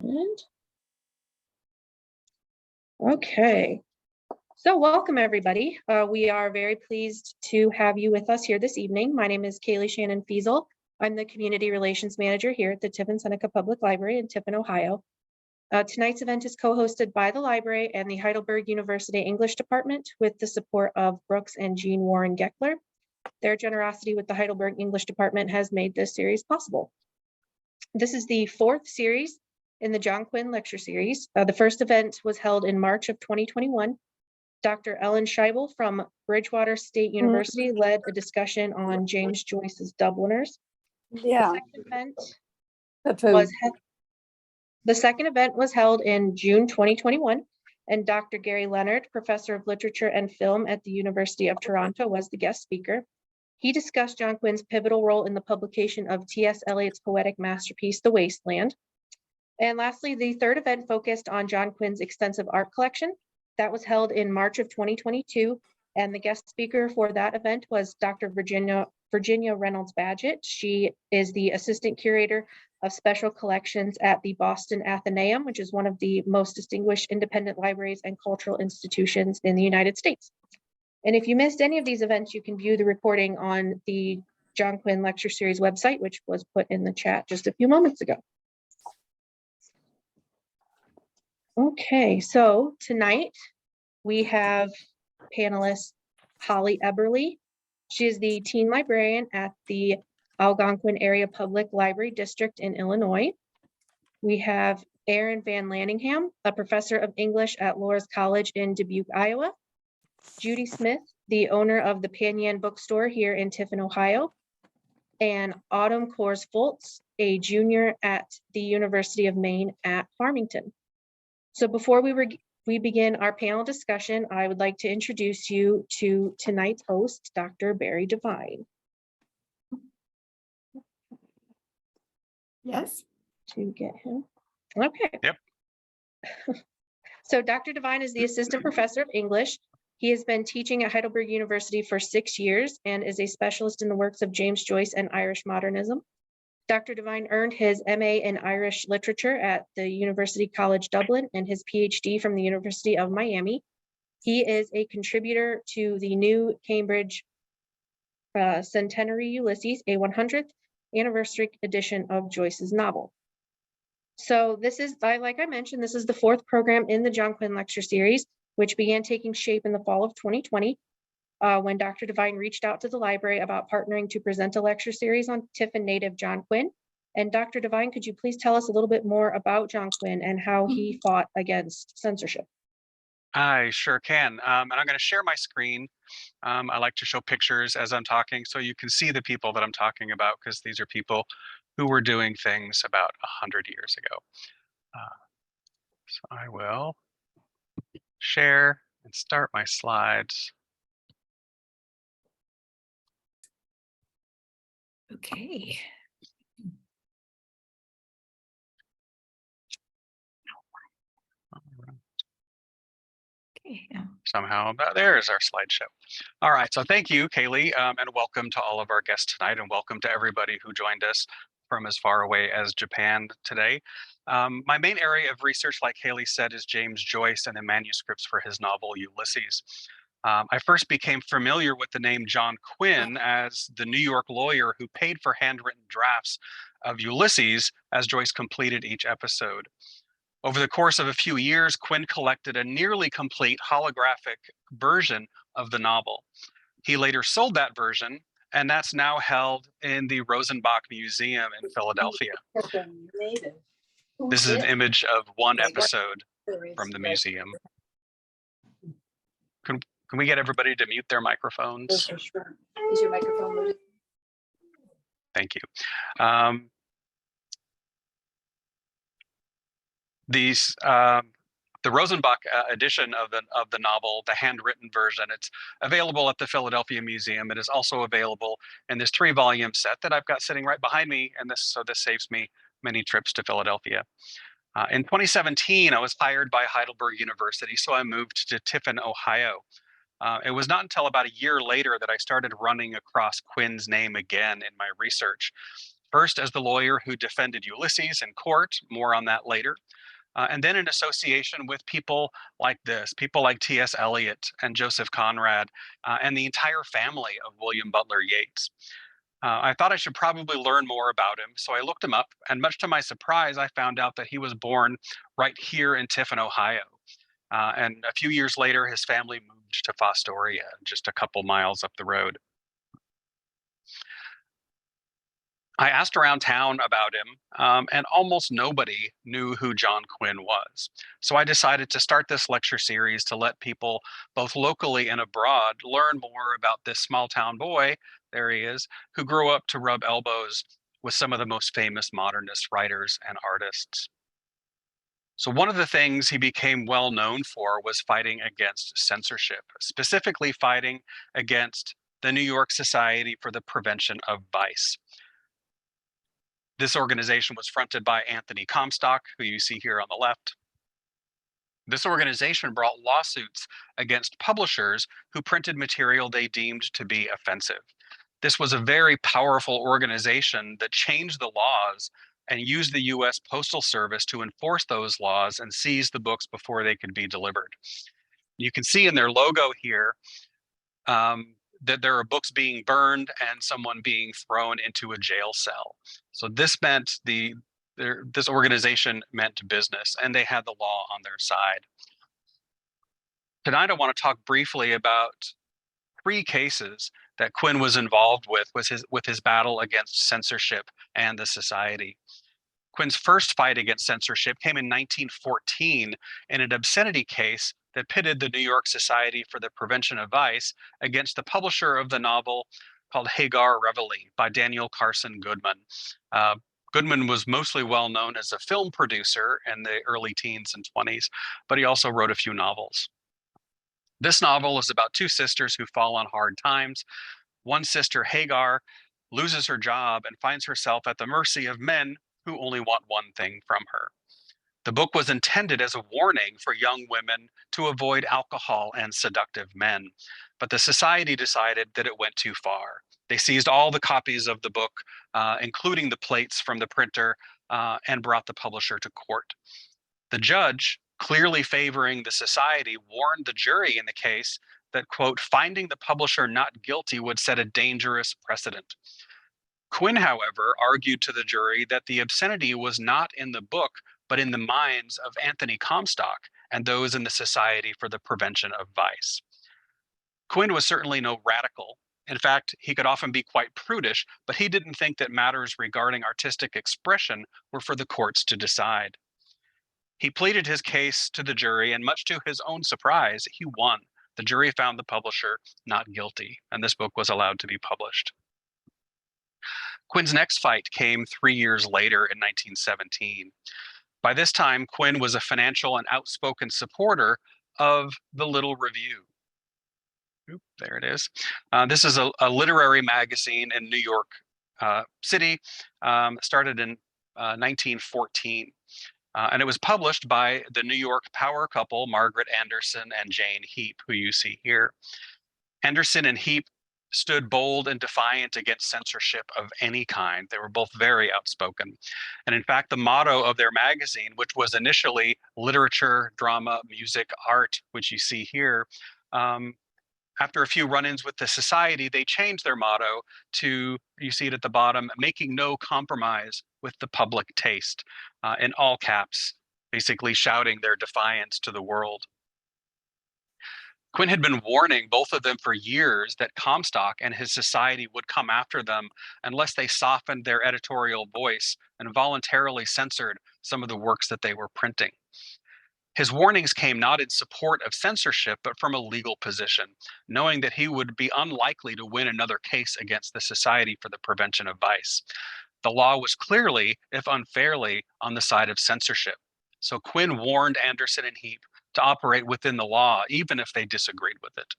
And okay, so welcome everybody. We are very pleased to have you with us here this evening. My name is Kaylee Shannon Fiesel. I'm the Community Relations Manager here at the Tiffin Seneca Public Library in Tiffin, Ohio. Tonight's event is co-hosted by the library and the Heidelberg University English Department with the support of Brooks and Jean Warren Geckler. Their generosity with the Heidelberg English Department has made this series possible. This is the fourth series in the John Quinn lecture series. The first event was held in March of 2021. Dr. Ellen Scheibel from Bridgewater State University led a discussion on James Joyce's Dubliners. The second event was held in June 2021, and Dr. Gary Leonard, professor of literature and film at the University of Toronto, was the guest speaker. He discussed John Quinn's pivotal role in the publication of T.S. Eliot's poetic masterpiece, The Wasteland. And lastly, the third event focused on John Quinn's extensive art collection. That was held in March of 2022, and the guest speaker for that event was Dr. Virginia Reynolds Badgett. She is the assistant curator of special collections at the Boston Athenaeum, which is one of the most distinguished independent libraries and cultural institutions in the United States. And if you missed any of these events, you can view the recording on the John Quinn Lecture Series website, which was put in the chat just a few moments ago. Okay, so tonight we have panelist Holly Eberly. She is the teen librarian at the Algonquin Area Public Library District in Illinois. We have Aaron Van Lanningham, a professor of English at Loras College in Dubuque, Iowa. Judy Smith, the owner of the Pan Bookstore here in Tiffin, Ohio. And Autumn Kors-Foltz, a junior at the University of Maine at Farmington. So before we begin our panel discussion, I would like to introduce you to tonight's host, Dr. Barry Devine. Yes. To get him. Okay. Yep. So Dr. Devine is the assistant professor of English. He has been teaching at Heidelberg University for 6 years and is a specialist in the works of James Joyce and Irish modernism. Dr. Devine earned his MA in Irish literature at the University College Dublin and his PhD from the University of Miami. He is a contributor to the new Cambridge Centenary Ulysses, a 100th anniversary edition of Joyce's novel. So this is, like I mentioned, this is the fourth program in the John Quinn Lecture Series, which began taking shape in the fall of 2020. When Dr. Devine reached out to the library about partnering to present a lecture series on Tiffin native John Quinn. And Dr. Devine, could you please tell us a little bit more about John Quinn and how he fought against censorship? I sure can. And I'm going to share my screen. I like to show pictures as I'm talking so you can see the people that I'm talking about, because these are people who were doing things about 100 years ago. So I will share and start my slides. Okay. Okay. Somehow, there's our slideshow. All right, so thank you, Kaylee, and welcome to all of our guests tonight, and welcome to everybody who joined us from as far away as Japan today. My main area of research, like Kaylee said, is James Joyce and the manuscripts for his novel Ulysses. I first became familiar with the name John Quinn as the New York lawyer who paid for handwritten drafts of Ulysses as Joyce completed each episode. Over the course of a few years, Quinn collected a nearly complete holographic version of the novel. He later sold that version, and that's now held in the Rosenbach Museum in Philadelphia. This is an image of one episode from the museum. Can we get everybody to mute their microphones? Is your microphone muted? Thank you. The Rosenbach edition of the novel, the handwritten version, it's available at the Philadelphia Museum. It is also available in this 3-volume set that I've got sitting right behind me, and this saves me many trips to Philadelphia. In 2017, I was hired by Heidelberg University, so I moved to Tiffin, Ohio. It was not until about a year later that I started running across Quinn's name again in my research. First as the lawyer who defended Ulysses in court, more on that later, and then in association with people like this, people like T.S. Eliot and Joseph Conrad, and the entire family of William Butler Yeats. I thought I should probably learn more about him, so I looked him up, and much to my surprise, I found out that he was born right here in Tiffin, Ohio. And a few years later, his family moved to Fostoria, just a couple miles up the road. I asked around town about him, and almost nobody knew who John Quinn was. So I decided to start this lecture series to let people, both locally and abroad, learn more about this small town boy, there he is, who grew up to rub elbows with some of the most famous modernist writers and artists. So one of the things he became well known for was fighting against censorship, specifically fighting against the New York Society for the Prevention of Vice. This organization was fronted by Anthony Comstock, who you see here on the left. This organization brought lawsuits against publishers who printed material they deemed to be offensive. This was a very powerful organization that changed the laws and used the US Postal Service to enforce those laws and seize the books before they could be delivered. You can see in their logo here that there are books being burned and someone being thrown into a jail cell. So this meant this organization meant business, and they had the law on their side. Tonight, I want to talk briefly about 3 cases that Quinn was involved with his battle against censorship and the society. Quinn's first fight against censorship came in 1914 in an obscenity case that pitted the New York Society for the Prevention of Vice against the publisher of the novel called Hagar Reveille by Daniel Carson Goodman. Goodman was mostly well known as a film producer in the early teens and 20s, but he also wrote a few novels. This novel is about 2 sisters who fall on hard times. One sister, Hagar, loses her job and finds herself at the mercy of men who only want one thing from her. The book was intended as a warning for young women to avoid alcohol and seductive men, but the society decided that it went too far. They seized all the copies of the book, including the plates from the printer, and brought the publisher to court. The judge, clearly favoring the society, warned the jury in the case that, quote, finding the publisher not guilty would set a dangerous precedent. Quinn, however, argued to the jury that the obscenity was not in the book, but in the minds of Anthony Comstock and those in the Society for the Prevention of Vice. Quinn was certainly no radical. In fact, he could often be quite prudish, but he didn't think that matters regarding artistic expression were for the courts to decide. He pleaded his case to the jury, and much to his own surprise, he won. The jury found the publisher not guilty, and this book was allowed to be published. Quinn's next fight came 3 years later in 1917. By this time, Quinn was a financial and outspoken supporter of the Little Review. Oop, there it is. This is a literary magazine in New York City, started in 1914. And it was published by the New York power couple, Margaret Anderson and Jane Heap, who you see here. Anderson and Heap stood bold and defiant against censorship of any kind. They were both very outspoken. And in fact, the motto of their magazine, which was initially literature, drama, music, art, which you see here, after a few run-ins with the society, they changed their motto to, you see it at the bottom, making no compromise with the public taste, in all caps, basically shouting their defiance to the world. Quinn had been warning both of them for years that Comstock and his society would come after them unless they softened their editorial voice and voluntarily censored some of the works that they were printing. His warnings came not in support of censorship, but from a legal position, knowing that he would be unlikely to win another case against the Society for the Prevention of Vice. The law was clearly, if unfairly, on the side of censorship. So Quinn warned Anderson and Heap to operate within the law, even if they disagreed with it.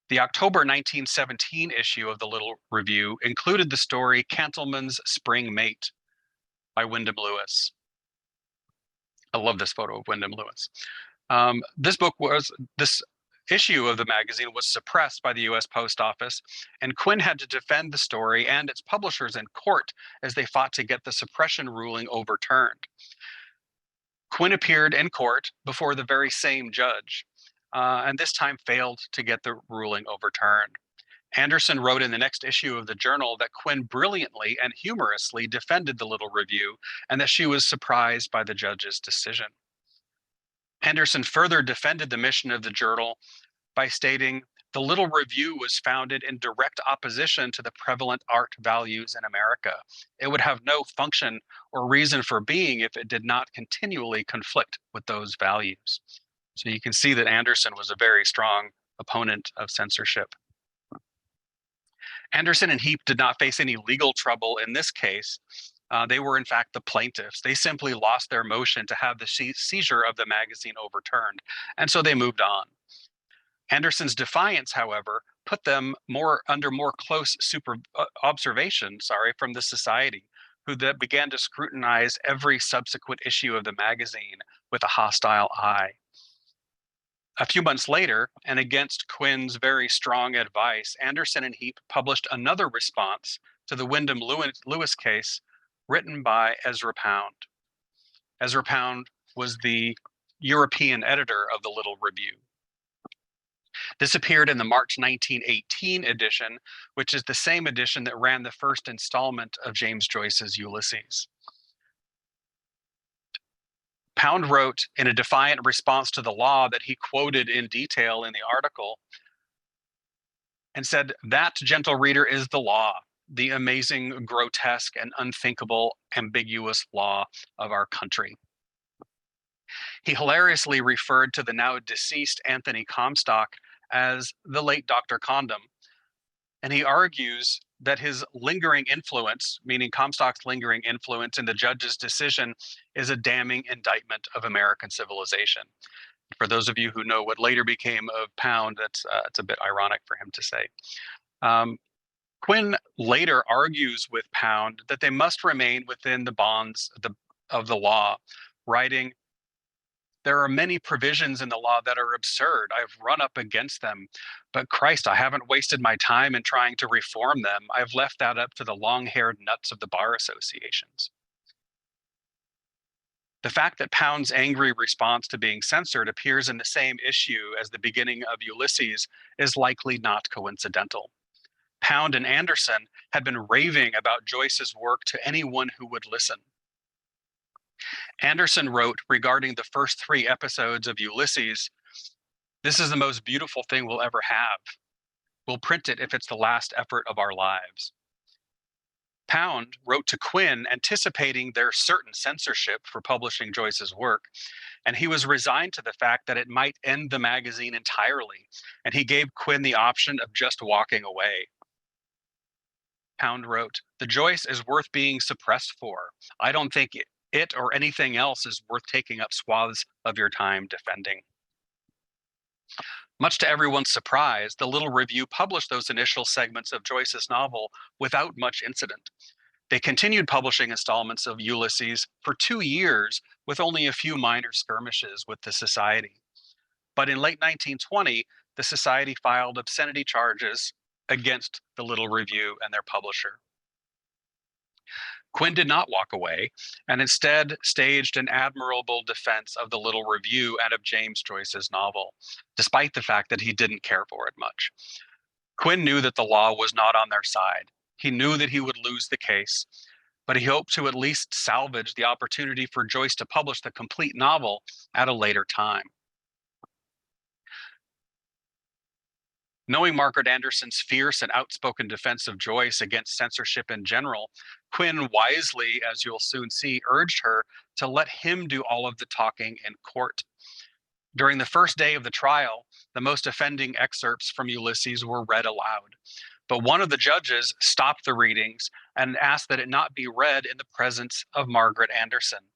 The October 1917 issue of the Little Review included the story Cantleman's Spring Mate by Wyndham Lewis. I love this photo of Wyndham Lewis. This issue of the magazine was suppressed by the US Post Office, and Quinn had to defend the story and its publishers in court as they fought to get the suppression ruling overturned. Quinn appeared in court before the very same judge, and this time failed to get the ruling overturned. Anderson wrote in the next issue of the Journal that Quinn brilliantly and humorously defended the Little Review and that she was surprised by the judge's decision. Anderson further defended the mission of the Journal by stating, "The Little Review was founded in direct opposition to the prevalent art values in America. It would have no function or reason for being if it did not continually conflict with those values." So you can see that Anderson was a very strong opponent of censorship. Anderson and Heap did not face any legal trouble in this case. They were, in fact, the plaintiffs. They simply lost their motion to have the seizure of the magazine overturned, and so they moved on. Anderson's defiance, however, put them under more close observation from the society, who began to scrutinize every subsequent issue of the magazine with a hostile eye. A few months later, and against Quinn's very strong advice, Anderson and Heap published another response to the Wyndham Lewis case written by Ezra Pound. Ezra Pound was the European editor of the Little Review. This appeared in the March 1918 edition, which is the same edition that ran the first installment of James Joyce's Ulysses. Pound wrote in a defiant response to the law that he quoted in detail in the article and said, "That, gentle reader, is the law, the amazing, grotesque, and unthinkable, ambiguous law of our country." He hilariously referred to the now deceased Anthony Comstock as the late Dr. Condom, and he argues that his lingering influence, meaning Comstock's lingering influence in the judge's decision, is a damning indictment of American civilization. For those of you who know what later became of Pound, it's a bit ironic for him to say. Quinn later argues with Pound that they must remain within the bonds of the law, writing, "There are many provisions in the law that are absurd. I've run up against them, but Christ, I haven't wasted my time in trying to reform them. I've left that up to the long-haired nuts of the bar associations." The fact that Pound's angry response to being censored appears in the same issue as the beginning of Ulysses is likely not coincidental. Pound and Anderson had been raving about Joyce's work to anyone who would listen. Anderson wrote regarding the first 3 episodes of Ulysses, "This is the most beautiful thing we'll ever have. We'll print it if it's the last effort of our lives." Pound wrote to Quinn anticipating their certain censorship for publishing Joyce's work, and he was resigned to the fact that it might end the magazine entirely, and he gave Quinn the option of just walking away. Pound wrote, "The Joyce is worth being suppressed for. I don't think it or anything else is worth taking up swaths of your time defending." Much to everyone's surprise, the Little Review published those initial segments of Joyce's novel without much incident. They continued publishing installments of Ulysses for 2 years with only a few minor skirmishes with the Society. But in late 1920, the Society filed obscenity charges against the Little Review and their publisher. Quinn did not walk away, and instead staged an admirable defense of the Little Review and of James Joyce's novel, despite the fact that he didn't care for it much. Quinn knew that the law was not on their side. He knew that he would lose the case, but he hoped to at least salvage the opportunity for Joyce to publish the complete novel at a later time. Knowing Margaret Anderson's fierce and outspoken defense of Joyce against censorship in general, Quinn wisely, as you'll soon see, urged her to let him do all of the talking in court. During the first day of the trial, the most offending excerpts from Ulysses were read aloud. But one of the judges stopped the readings and asked that it not be read in the presence of Margaret Anderson.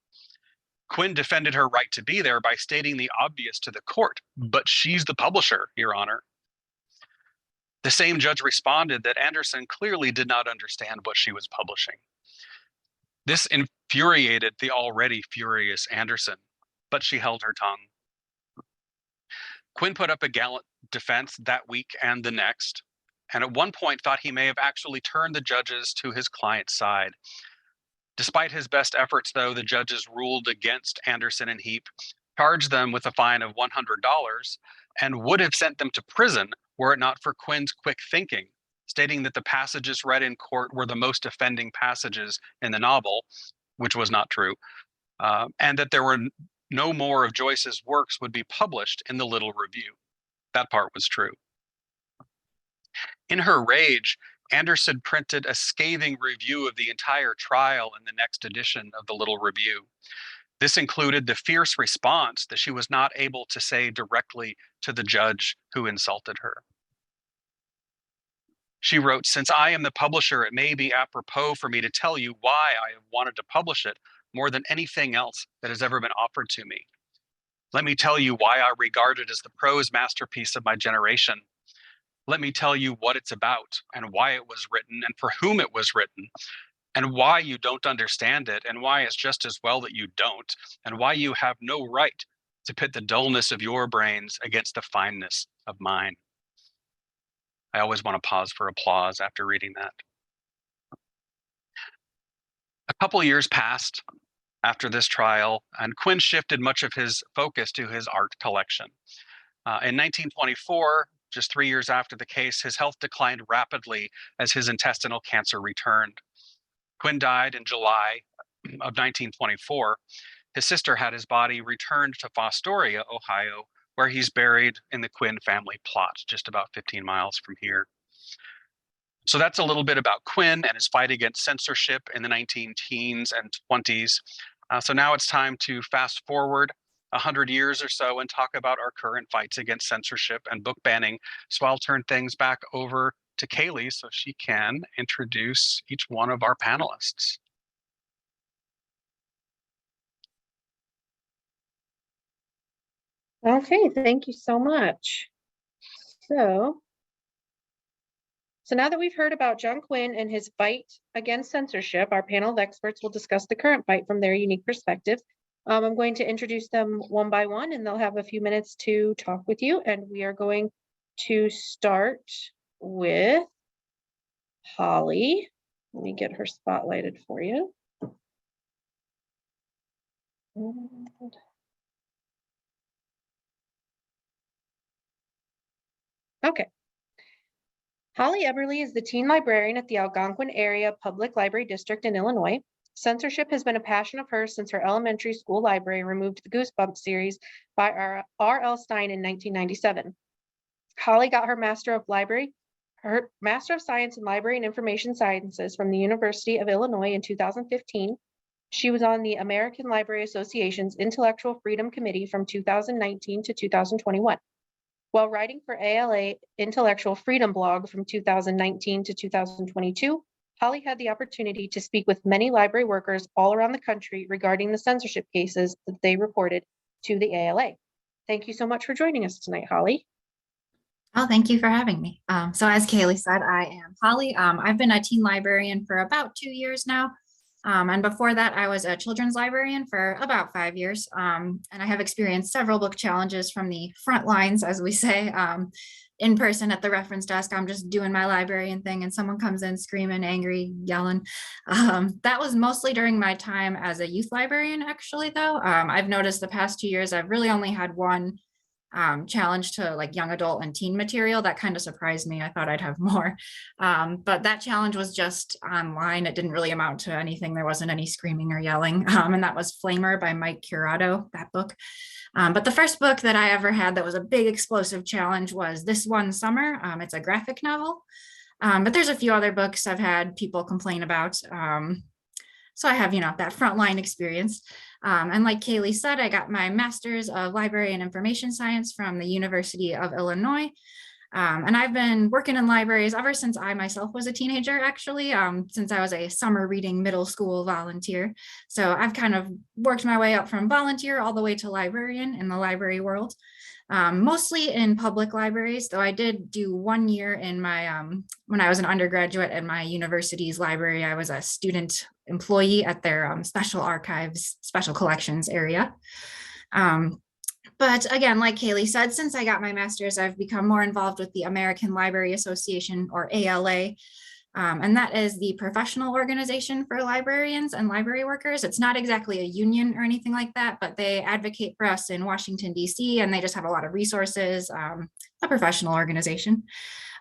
Quinn defended her right to be there by stating the obvious to the court, "But she's the publisher, Your Honor." The same judge responded that Anderson clearly did not understand what she was publishing. This infuriated the already furious Anderson, but she held her tongue. Quinn put up a gallant defense that week and the next, and at one point thought he may have actually turned the judges to his client's side. Despite his best efforts, though, the judges ruled against Anderson and Heap, charged them with a fine of $100, and would have sent them to prison were it not for Quinn's quick thinking, stating that the passages read in court were the most offending passages in the novel, which was not true, and that there were no more of Joyce's works would be published in the Little Review. That part was true. In her rage, Anderson printed a scathing review of the entire trial in the next edition of the Little Review. This included the fierce response that she was not able to say directly to the judge who insulted her. She wrote, "Since I am the publisher, it may be apropos for me to tell you why I have wanted to publish it more than anything else that has ever been offered to me. Let me tell you why I regard it as the prose masterpiece of my generation. Let me tell you what it's about and why it was written and for whom it was written, and why you don't understand it, and why it's just as well that you don't, and why you have no right to pit the dullness of your brains against the fineness of mine." I always want to pause for applause after reading that. A couple years passed after this trial, and Quinn shifted much of his focus to his art collection. In 1924, just 3 years after the case, his health declined rapidly as his intestinal cancer returned. Quinn died in July of 1924. His sister had his body returned to Fostoria, Ohio, where he's buried in the Quinn family plot, just about 15 miles from here. So that's a little bit about Quinn and his fight against censorship in the 19-teens and 20s. So now it's time to fast forward 100 years or so and talk about our current fights against censorship and book banning. So I'll turn things back over to Kaylee so she can introduce each one of our panelists. Okay, thank you so much. So now that we've heard about John Quinn and his fight against censorship, our panel of experts will discuss the current fight from their unique perspective. I'm going to introduce them one by one, and they'll have a few minutes to talk with you. And we are going to start with Holly. Let me get her spotlighted for you. Okay. Holly Eberly is the teen librarian at the Algonquin Area Public Library District in Illinois. Censorship has been a passion of hers since her elementary school library removed the Goosebumps series by R.L. Stein in 1997. Holly got her Master of Science in Library and Information Sciences from the University of Illinois in 2015. She was on the American Library Association's Intellectual Freedom Committee from 2019 to 2021. While writing for ALA Intellectual Freedom blog from 2019 to 2022, Holly had the opportunity to speak with many library workers all around the country regarding the censorship cases that they reported to the ALA. Thank you so much for joining us tonight, Holly. Oh, thank you for having me. So as Kaylee said, I am Holly. I've been a teen librarian for about 2 years now. And before that, I was a children's librarian for about 5 years. And I have experienced several book challenges from the front lines, as we say, in person at the reference desk. I'm just doing my librarian thing and someone comes in screaming, angry, yelling. That was mostly during my time as a youth librarian, actually, though. I've noticed the past 2 years, I've really only had one challenge to like young adult and teen material. That kind of surprised me. I thought I'd have more. But that challenge was just online. It didn't really amount to anything. There wasn't any screaming or yelling. And that was Flamer by Mike Curato, that book. But the first book that I ever had that was a big explosive challenge was This One Summer. It's a graphic novel. But there's a few other books I've had people complain about. So I have, that frontline experience. And like Kaylee said, I got my Master's of Library and Information Science from the University of Illinois. And I've been working in libraries ever since I myself was a teenager, actually, since I was a summer reading middle school volunteer. So I've kind of worked my way up from volunteer all the way to librarian in the library world. Mostly in public libraries, though I did do 1 year in my, when I was an undergraduate at my university's library, I was a student employee at their special archives, special collections area. But again, like Kaylee said, since I got my master's, I've become more involved with the American Library Association, or ALA. And that is the professional organization for librarians and library workers. It's not exactly a union or anything like that, but they advocate for us in Washington, D.C., and they just have a lot of resources, a professional organization.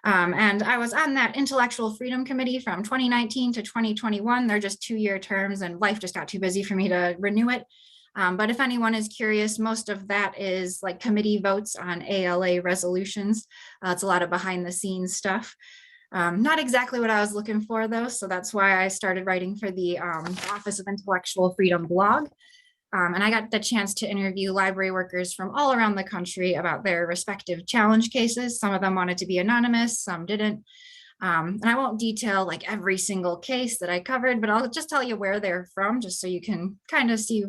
And I was on that intellectual freedom committee from 2019 to 2021. They're just 2-year terms and life just got too busy for me to renew it. But if anyone is curious, most of that is like committee votes on ALA resolutions. It's a lot of behind the scenes stuff. Not exactly what I was looking for though. So that's why I started writing for the Office of Intellectual Freedom blog. And I got the chance to interview library workers from all around the country about their respective challenge cases. Some of them wanted to be anonymous, some didn't. And I won't detail like every single case that I covered, but I'll just tell you where they're from, just so you can kind of see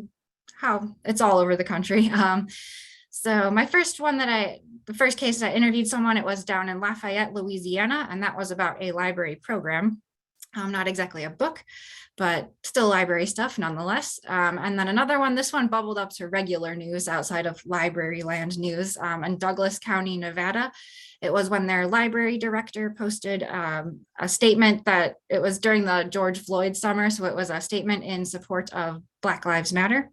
how it's all over the country. So my first one the first case that I interviewed someone, it was down in Lafayette, Louisiana, and that was about a library program. Not exactly a book, but still library stuff nonetheless. And then another one, this one bubbled up to regular news outside of library land news in Douglas County, Nevada. It was when their library director posted a statement that it was during the George Floyd summer. So it was a statement in support of Black Lives Matter.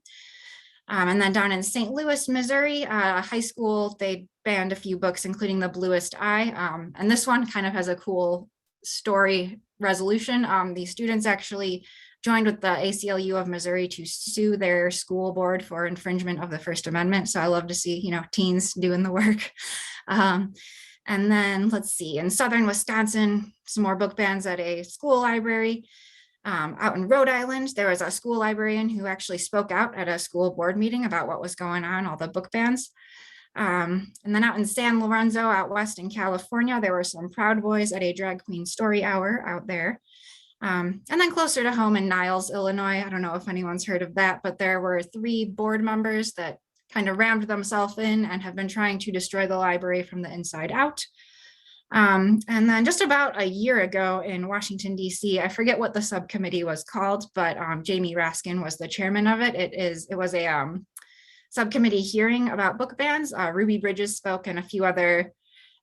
And then down in St. Louis, Missouri, high school, they banned a few books, including The Bluest Eye. And this one kind of has a cool story resolution. The students actually joined with the ACLU of Missouri to sue their school board for infringement of the First Amendment. So I love to see, teens doing the work. And then let's see, in Southern Wisconsin, some more book bans at a school library. Out in Rhode Island, there was a school librarian who actually spoke out at a school board meeting about what was going on, all the book bans. And then out in San Lorenzo, out west in California, there were some Proud Boys at a drag queen story hour out there. And then closer to home in Niles, Illinois, I don't know if anyone's heard of that, but there were 3 board members that kind of rammed themselves in and have been trying to destroy the library from the inside out. And then just about a year ago in Washington, D.C., I forget what the subcommittee was called, but Jamie Raskin was the chairman of it. It was a subcommittee hearing about book bans. Ruby Bridges spoke and a few other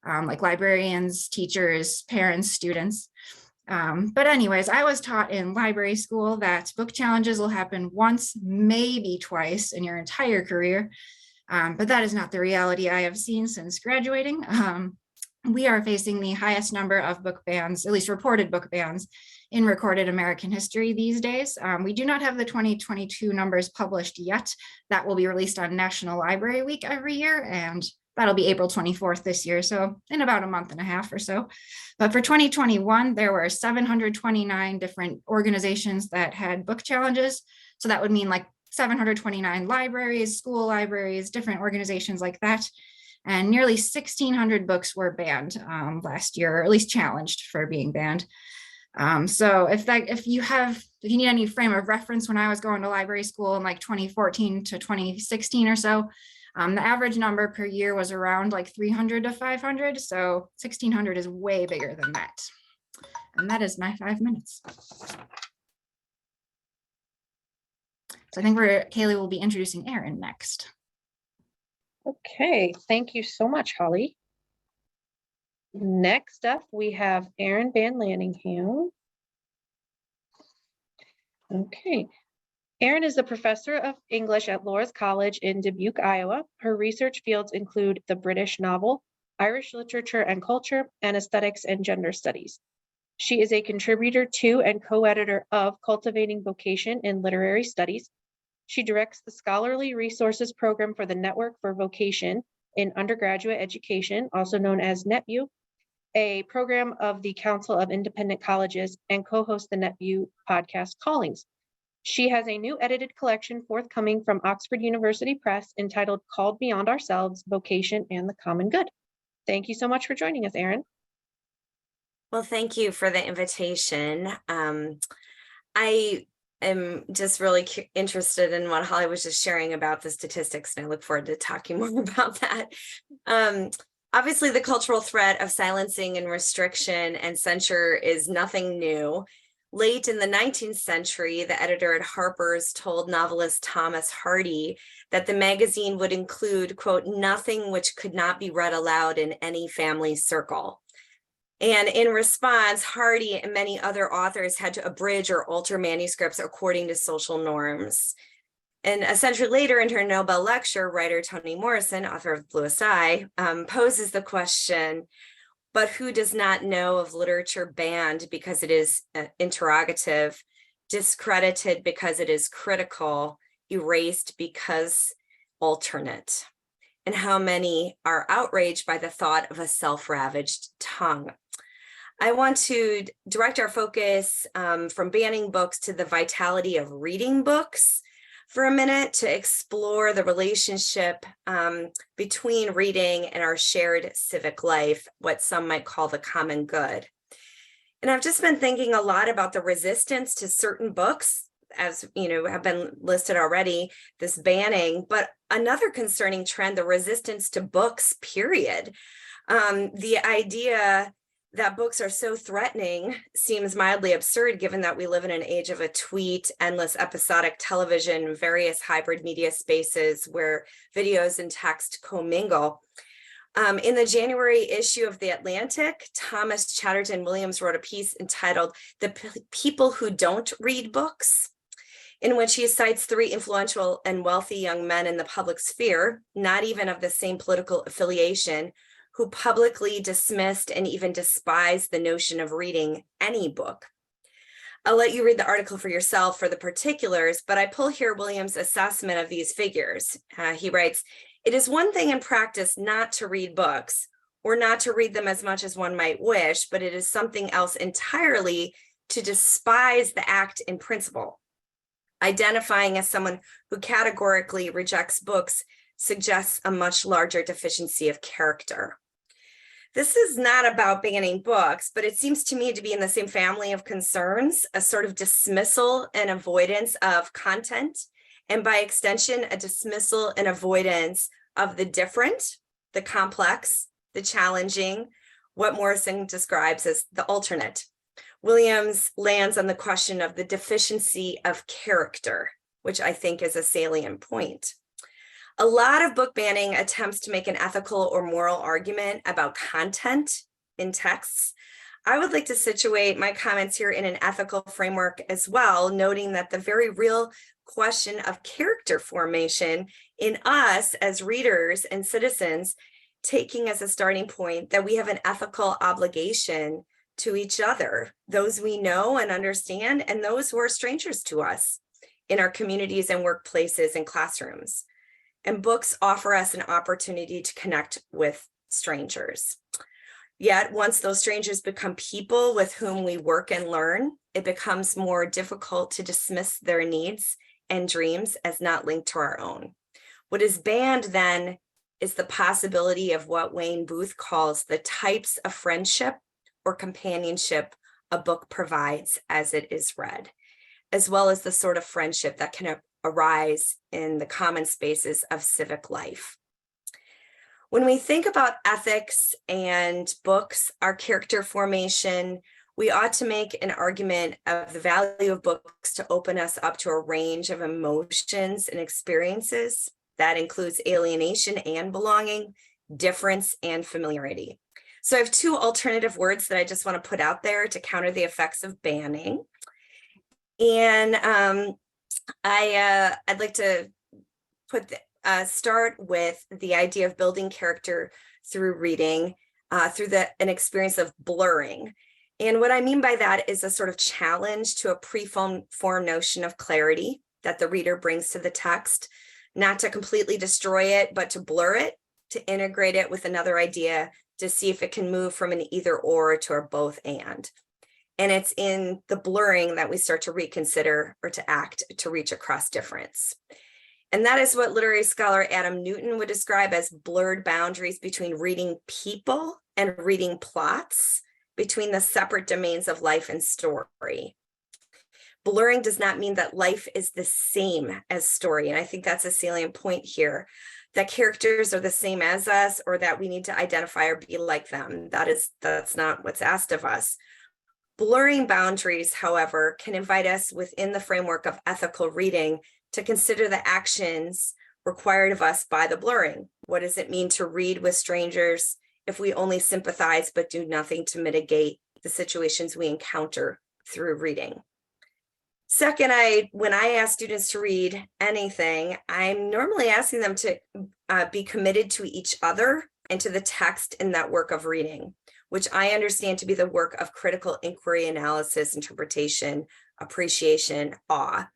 like librarians, teachers, parents, students. But anyways, I was taught in library school that book challenges will happen once, maybe twice in your entire career. But that is not the reality I have seen since graduating. We are facing the highest number of book bans, at least reported book bans, in recorded American history these days. We do not have the 2022 numbers published yet. That will be released on National Library Week every year, and that'll be April 24th this year, so in about a month and a half or so. But for 2021, there were 729 different organizations that had book challenges. So that would mean like 729 libraries, school libraries, different organizations like that. And nearly 1,600 books were banned last year, or at least challenged for being banned. So if you need any frame of reference, when I was going to library school in like 2014 to 2016 or so, the average number per year was around like 300 to 500. So 1,600 is way bigger than that. And that is my 5 minutes. So I think Kaylee will be introducing Erin next. Okay, thank you so much, Holly. Next up, we have Erin Van Lanningham. Okay. Erin is a professor of English at Loras College in Dubuque, Iowa. Her research fields include the British novel, Irish literature and culture, and aesthetics and gender studies. She is a contributor to and co-editor of Cultivating Vocation in Literary Studies. She directs the Scholarly Resources Program for the Network for Vocation in Undergraduate Education, also known as NetView, a program of the Council of Independent Colleges, and co-hosts the NetView podcast Callings. She has a new edited collection forthcoming from Oxford University Press entitled Called Beyond Ourselves, Vocation and the Common Good. Thank you so much for joining us, Erin. Well, thank you for the invitation. I am just really interested in what Holly was just sharing about the statistics, and I look forward to talking more about that. Obviously, the cultural threat of silencing and restriction and censure is nothing new. Late in the 19th century, the editor at Harper's told novelist Thomas Hardy that the magazine would include, quote, nothing which could not be read aloud in any family circle. And in response, Hardy and many other authors had to abridge or alter manuscripts according to social norms. And a century later, in her Nobel lecture, writer Toni Morrison, author of Bluest Eye, poses the question, but who does not know of literature banned because it is interrogative, discredited because it is critical, erased because alternate? And how many are outraged by the thought of a self-ravaged tongue? I want to direct our focus from banning books to the vitality of reading books for a minute, to explore the relationship between reading and our shared civic life, what some might call the common good. And I've just been thinking a lot about the resistance to certain books, as you know, have been listed already, this banning, but another concerning trend, the resistance to books, period. The idea that books are so threatening seems mildly absurd, given that we live in an age of a tweet, endless episodic television, various hybrid media spaces where videos and text commingle. In the January issue of The Atlantic, Thomas Chatterton Williams wrote a piece entitled "The People Who Don't Read Books," in which he cites 3 influential and wealthy young men in the public sphere, not even of the same political affiliation, who publicly dismissed and even despised the notion of reading any book. I'll let you read the article for yourself for the particulars, but I pull here Williams' assessment of these figures. He writes, "It is one thing in practice not to read books, or not to read them as much as one might wish, but it is something else entirely to despise the act in principle. Identifying as someone who categorically rejects books suggests a much larger deficiency of character." This is not about banning books, but it seems to me to be in the same family of concerns, a sort of dismissal and avoidance of content, and by extension, a dismissal and avoidance of the different, the complex, the challenging, what Morrison describes as the alternate. Williams lands on the question of the deficiency of character, which I think is a salient point. A lot of book banning attempts to make an ethical or moral argument about content in texts. I would like to situate my comments here in an ethical framework as well, noting that the very real question of character formation in us as readers and citizens, taking as a starting point that we have an ethical obligation to each other, those we know and understand, and those who are strangers to us in our communities and workplaces and classrooms. And books offer us an opportunity to connect with strangers. Yet, once those strangers become people with whom we work and learn, it becomes more difficult to dismiss their needs and dreams as not linked to our own. What is banned then is the possibility of what Wayne Booth calls the types of friendship or companionship a book provides as it is read, as well as the sort of friendship that can arise in the common spaces of civic life. When we think about ethics and books, our character formation, we ought to make an argument of the value of books to open us up to a range of emotions and experiences. That includes alienation and belonging, difference and familiarity. So I have 2 alternative words that I just want to put out there to counter the effects of banning. And I'd like to start with the idea of building character through reading, through an experience of blurring. And what I mean by that is a sort of challenge to a preformed notion of clarity that the reader brings to the text, not to completely destroy it, but to blur it, to integrate it with another idea, to see if it can move from an either or to a both and. And it's in the blurring that we start to reconsider or to act to reach across difference. And that is what literary scholar Adam Newton would describe as blurred boundaries between reading people and reading plots, between the separate domains of life and story. Blurring does not mean that life is the same as story. And I think that's a salient point here, that characters are the same as us or that we need to identify or be like them. That's not what's asked of us. Blurring boundaries, however, can invite us within the framework of ethical reading to consider the actions required of us by the blurring. What does it mean to read with strangers if we only sympathize but do nothing to mitigate the situations we encounter through reading. Second, when I ask students to read anything, I'm normally asking them to be committed to each other and to the text in that work of reading, which I understand to be the work of critical inquiry, analysis, interpretation, appreciation, awe.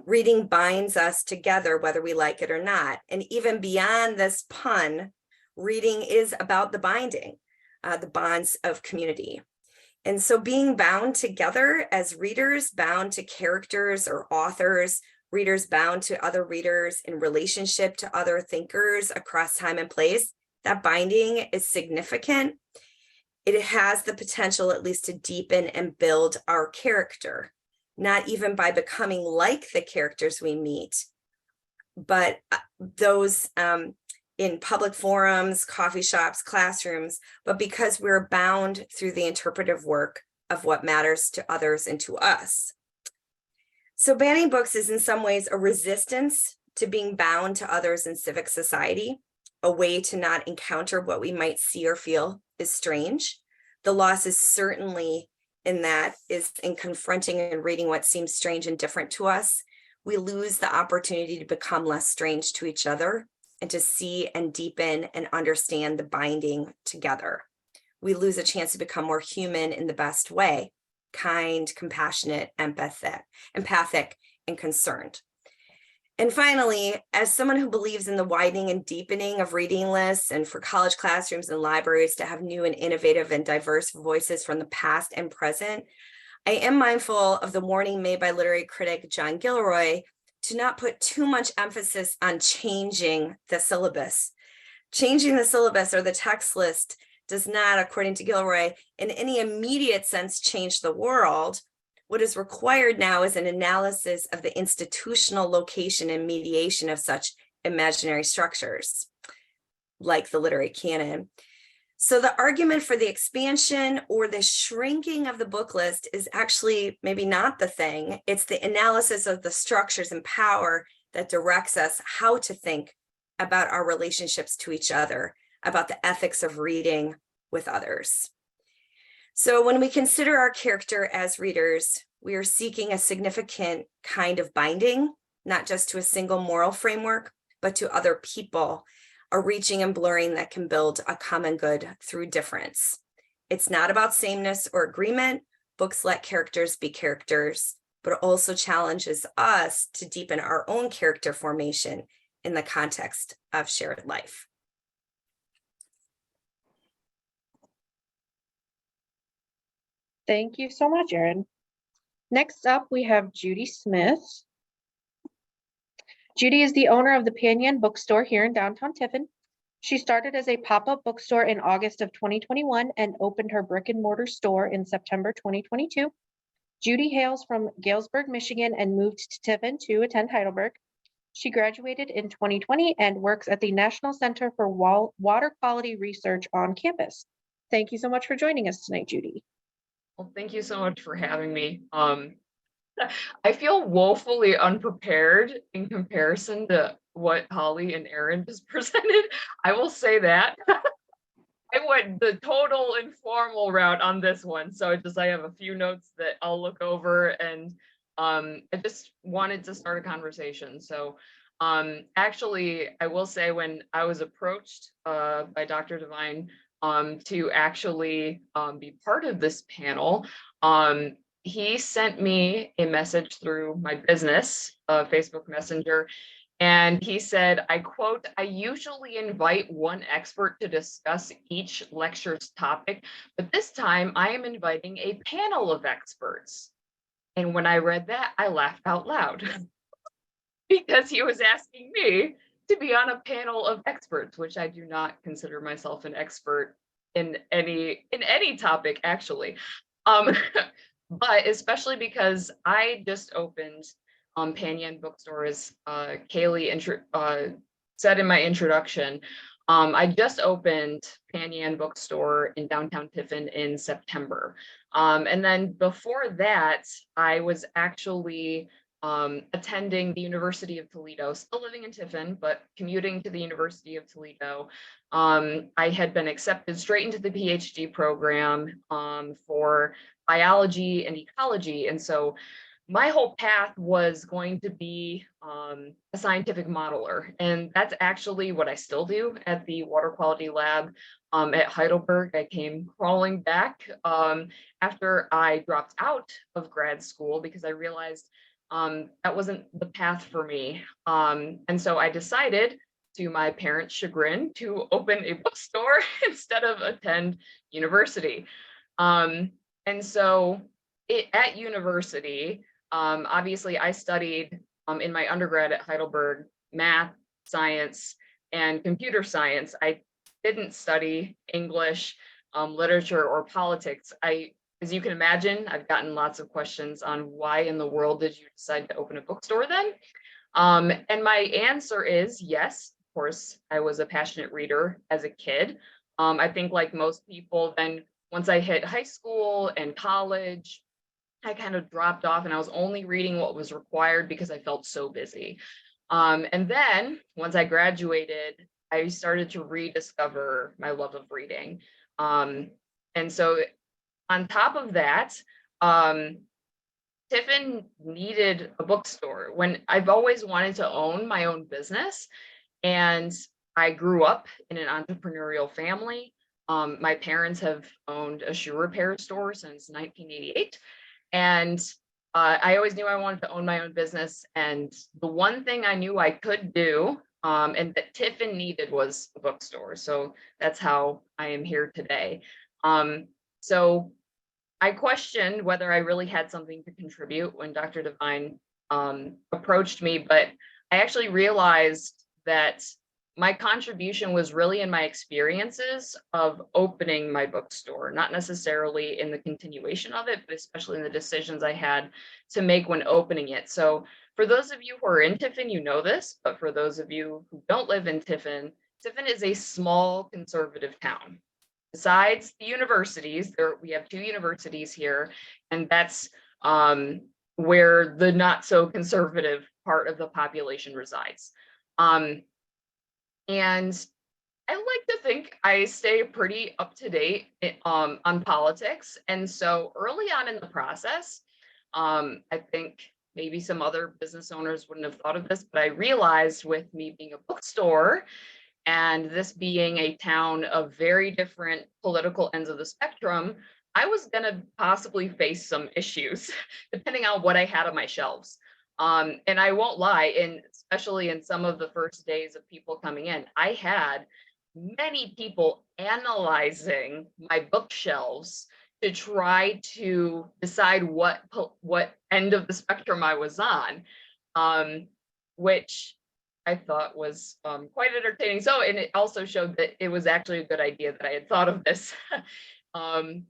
Reading binds us together, whether we like it or not. And even beyond this pun, reading is about the binding, the bonds of community. And so being bound together as readers, bound to characters or authors, readers bound to other readers in relationship to other thinkers across time and place, that binding is significant. It has the potential at least to deepen and build our character, not even by becoming like the characters we meet, but those in public forums, coffee shops, classrooms, but because we're bound through the interpretive work of what matters to others and to us. So banning books is in some ways a resistance to being bound to others in civic society, a way to not encounter what we might see or feel is strange. The loss is certainly in that is in confronting and reading what seems strange and different to us. We lose the opportunity to become less strange to each other and to see and deepen and understand the binding together. We lose a chance to become more human in the best way, kind, compassionate, empathic, and concerned. And finally, as someone who believes in the widening and deepening of reading lists and for college classrooms and libraries to have new and innovative and diverse voices from the past and present, I am mindful of the warning made by literary critic John Gilroy to not put too much emphasis on changing the syllabus. Changing the syllabus or the text list does not, according to Gilroy, in any immediate sense change the world. What is required now is an analysis of the institutional location and mediation of such imaginary structures, like the literary canon. So the argument for the expansion or the shrinking of the book list is actually maybe not the thing. It's the analysis of the structures and power that directs us how to think about our relationships to each other, about the ethics of reading with others. So when we consider our character as readers, we are seeking a significant kind of binding, not just to a single moral framework, but to other people, a reaching and blurring that can build a common good through difference. It's not about sameness or agreement. Books let characters be characters, but it also challenges us to deepen our own character formation in the context of shared life. Thank you so much, Erin. Next up, we have Judy Smith. Judy is the owner of the Panyan Bookstore here in downtown Tiffin. She started as a pop-up bookstore in August of 2021 and opened her brick and mortar store in September 2022. Judy hails from Galesburg, Michigan, and moved to Tiffin to attend Heidelberg. She graduated in 2020 and works at the National Center for Water Quality Research on campus. Thank you so much for joining us tonight, Judy. Well, thank you so much for having me. I feel woefully unprepared in comparison to what Holly and Erin just presented. I will say that. I went the total informal route on this one. So I have a few notes that I'll look over, and I just wanted to start a conversation. So actually, I will say when I was approached by Dr. Devine to actually be part of this panel, he sent me a message through my business, Facebook Messenger, and he said, I quote, "I usually invite one expert to discuss each lecture's topic, but this time I am inviting a panel of experts." And when I read that, I laughed out loud because he was asking me to be on a panel of experts, which I do not consider myself an expert in any topic, actually. But especially because I just opened Panyan Bookstore, as Kaylee said in my introduction. I just opened Panyan Bookstore in downtown Tiffin in September. And then before that, I was actually attending the University of Toledo, still living in Tiffin, but commuting to the University of Toledo. I had been accepted straight into the PhD program for biology and ecology. And so my whole path was going to be a scientific modeler. And that's actually what I still do at the water quality lab at Heidelberg. I came crawling back after I dropped out of grad school because I realized that wasn't the path for me. And so I decided, to my parents' chagrin, to open a bookstore instead of attend university. And so at university, obviously I studied in my undergrad at Heidelberg, math, science, and computer science. I didn't study English, literature, or politics. As you can imagine, I've gotten lots of questions on why in the world did you decide to open a bookstore then? And my answer is yes, of course, I was a passionate reader as a kid. I think like most people, then once I hit high school and college, I kind of dropped off and I was only reading what was required because I felt so busy. And then once I graduated, I started to rediscover my love of reading. And so on top of that, Tiffin needed a bookstore. When I've always wanted to own my own business, and I grew up in an entrepreneurial family. My parents have owned a shoe repair store since 1988. And I always knew I wanted to own my own business. And the one thing I knew I could do and that Tiffin needed was a bookstore. So that's how I am here today. So I questioned whether I really had something to contribute when Dr. Devine approached me, but I actually realized that my contribution was really in my experiences of opening my bookstore, not necessarily in the continuation of it, but especially in the decisions I had to make when opening it. So for those of you who are in Tiffin, you know this, but for those of you who don't live in Tiffin, Tiffin is a small conservative town. Besides the universities, we have 2 universities here, and that's where the not so conservative part of the population resides. And I like to think I stay pretty up to date on politics. And so early on in the process, I think maybe some other business owners wouldn't have thought of this, but I realized with me being a bookstore and this being a town of very different political ends of the spectrum, I was going to possibly face some issues depending on what I had on my shelves. And I won't lie, and especially in some of the first days of people coming in, I had many people analyzing my bookshelves to try to decide what end of the spectrum I was on, which I thought was quite entertaining. So, and it also showed that it was actually a good idea that I had thought of this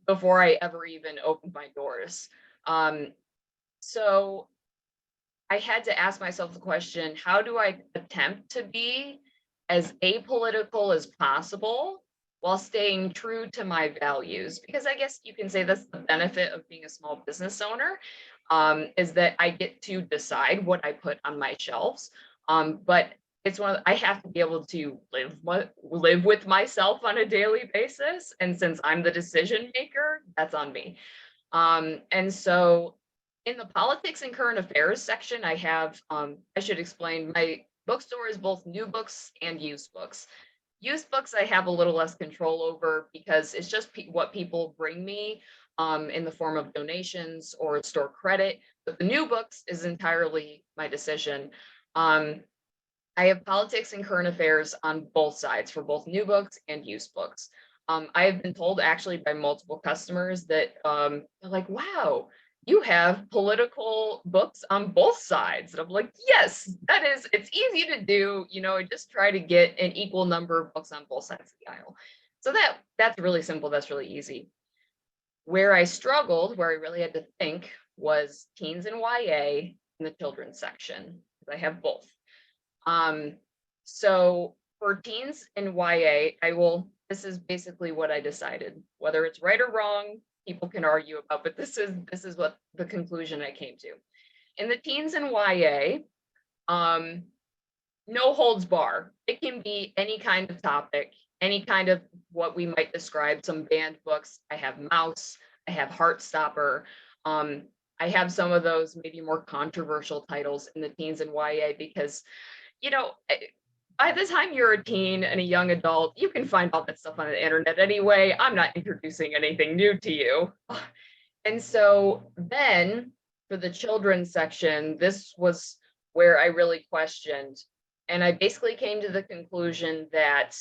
before I ever even opened my doors. So I had to ask myself the question, how do I attempt to be as apolitical as possible while staying true to my values? Because I guess you can say that's the benefit of being a small business owner, is that I get to decide what I put on my shelves. But it's I have to be able to live with myself on a daily basis. And since I'm the decision maker, that's on me. And so in the politics and current affairs section, I have, I should explain, my bookstore is both new books and used books. Used books I have a little less control over because it's just what people bring me in the form of donations or store credit. But the new books is entirely my decision. I have politics and current affairs on both sides for both new books and used books. I have been told actually by multiple customers that they're like, wow, you have political books on both sides. And I'm like, yes, it's easy to do, just try to get an equal number of books on both sides of the aisle. So that's really simple. That's really easy. Where I struggled, where I really had to think, was teens and YA in the children's section, because I have both. So for teens and YA, this is basically what I decided. Whether it's right or wrong, people can argue about, but this is what the conclusion I came to. in the teens and YA, no holds bar. It can be any kind of topic, any kind of what we might describe some banned books. I have Mouse, I have Heartstopper. I have some of those maybe more controversial titles in the teens and YA because, you know, by the time you're a teen and a young adult, you can find all that stuff on the internet anyway. I'm not introducing anything new to you. And so then for the children's section, this was where I really questioned. And I basically came to the conclusion that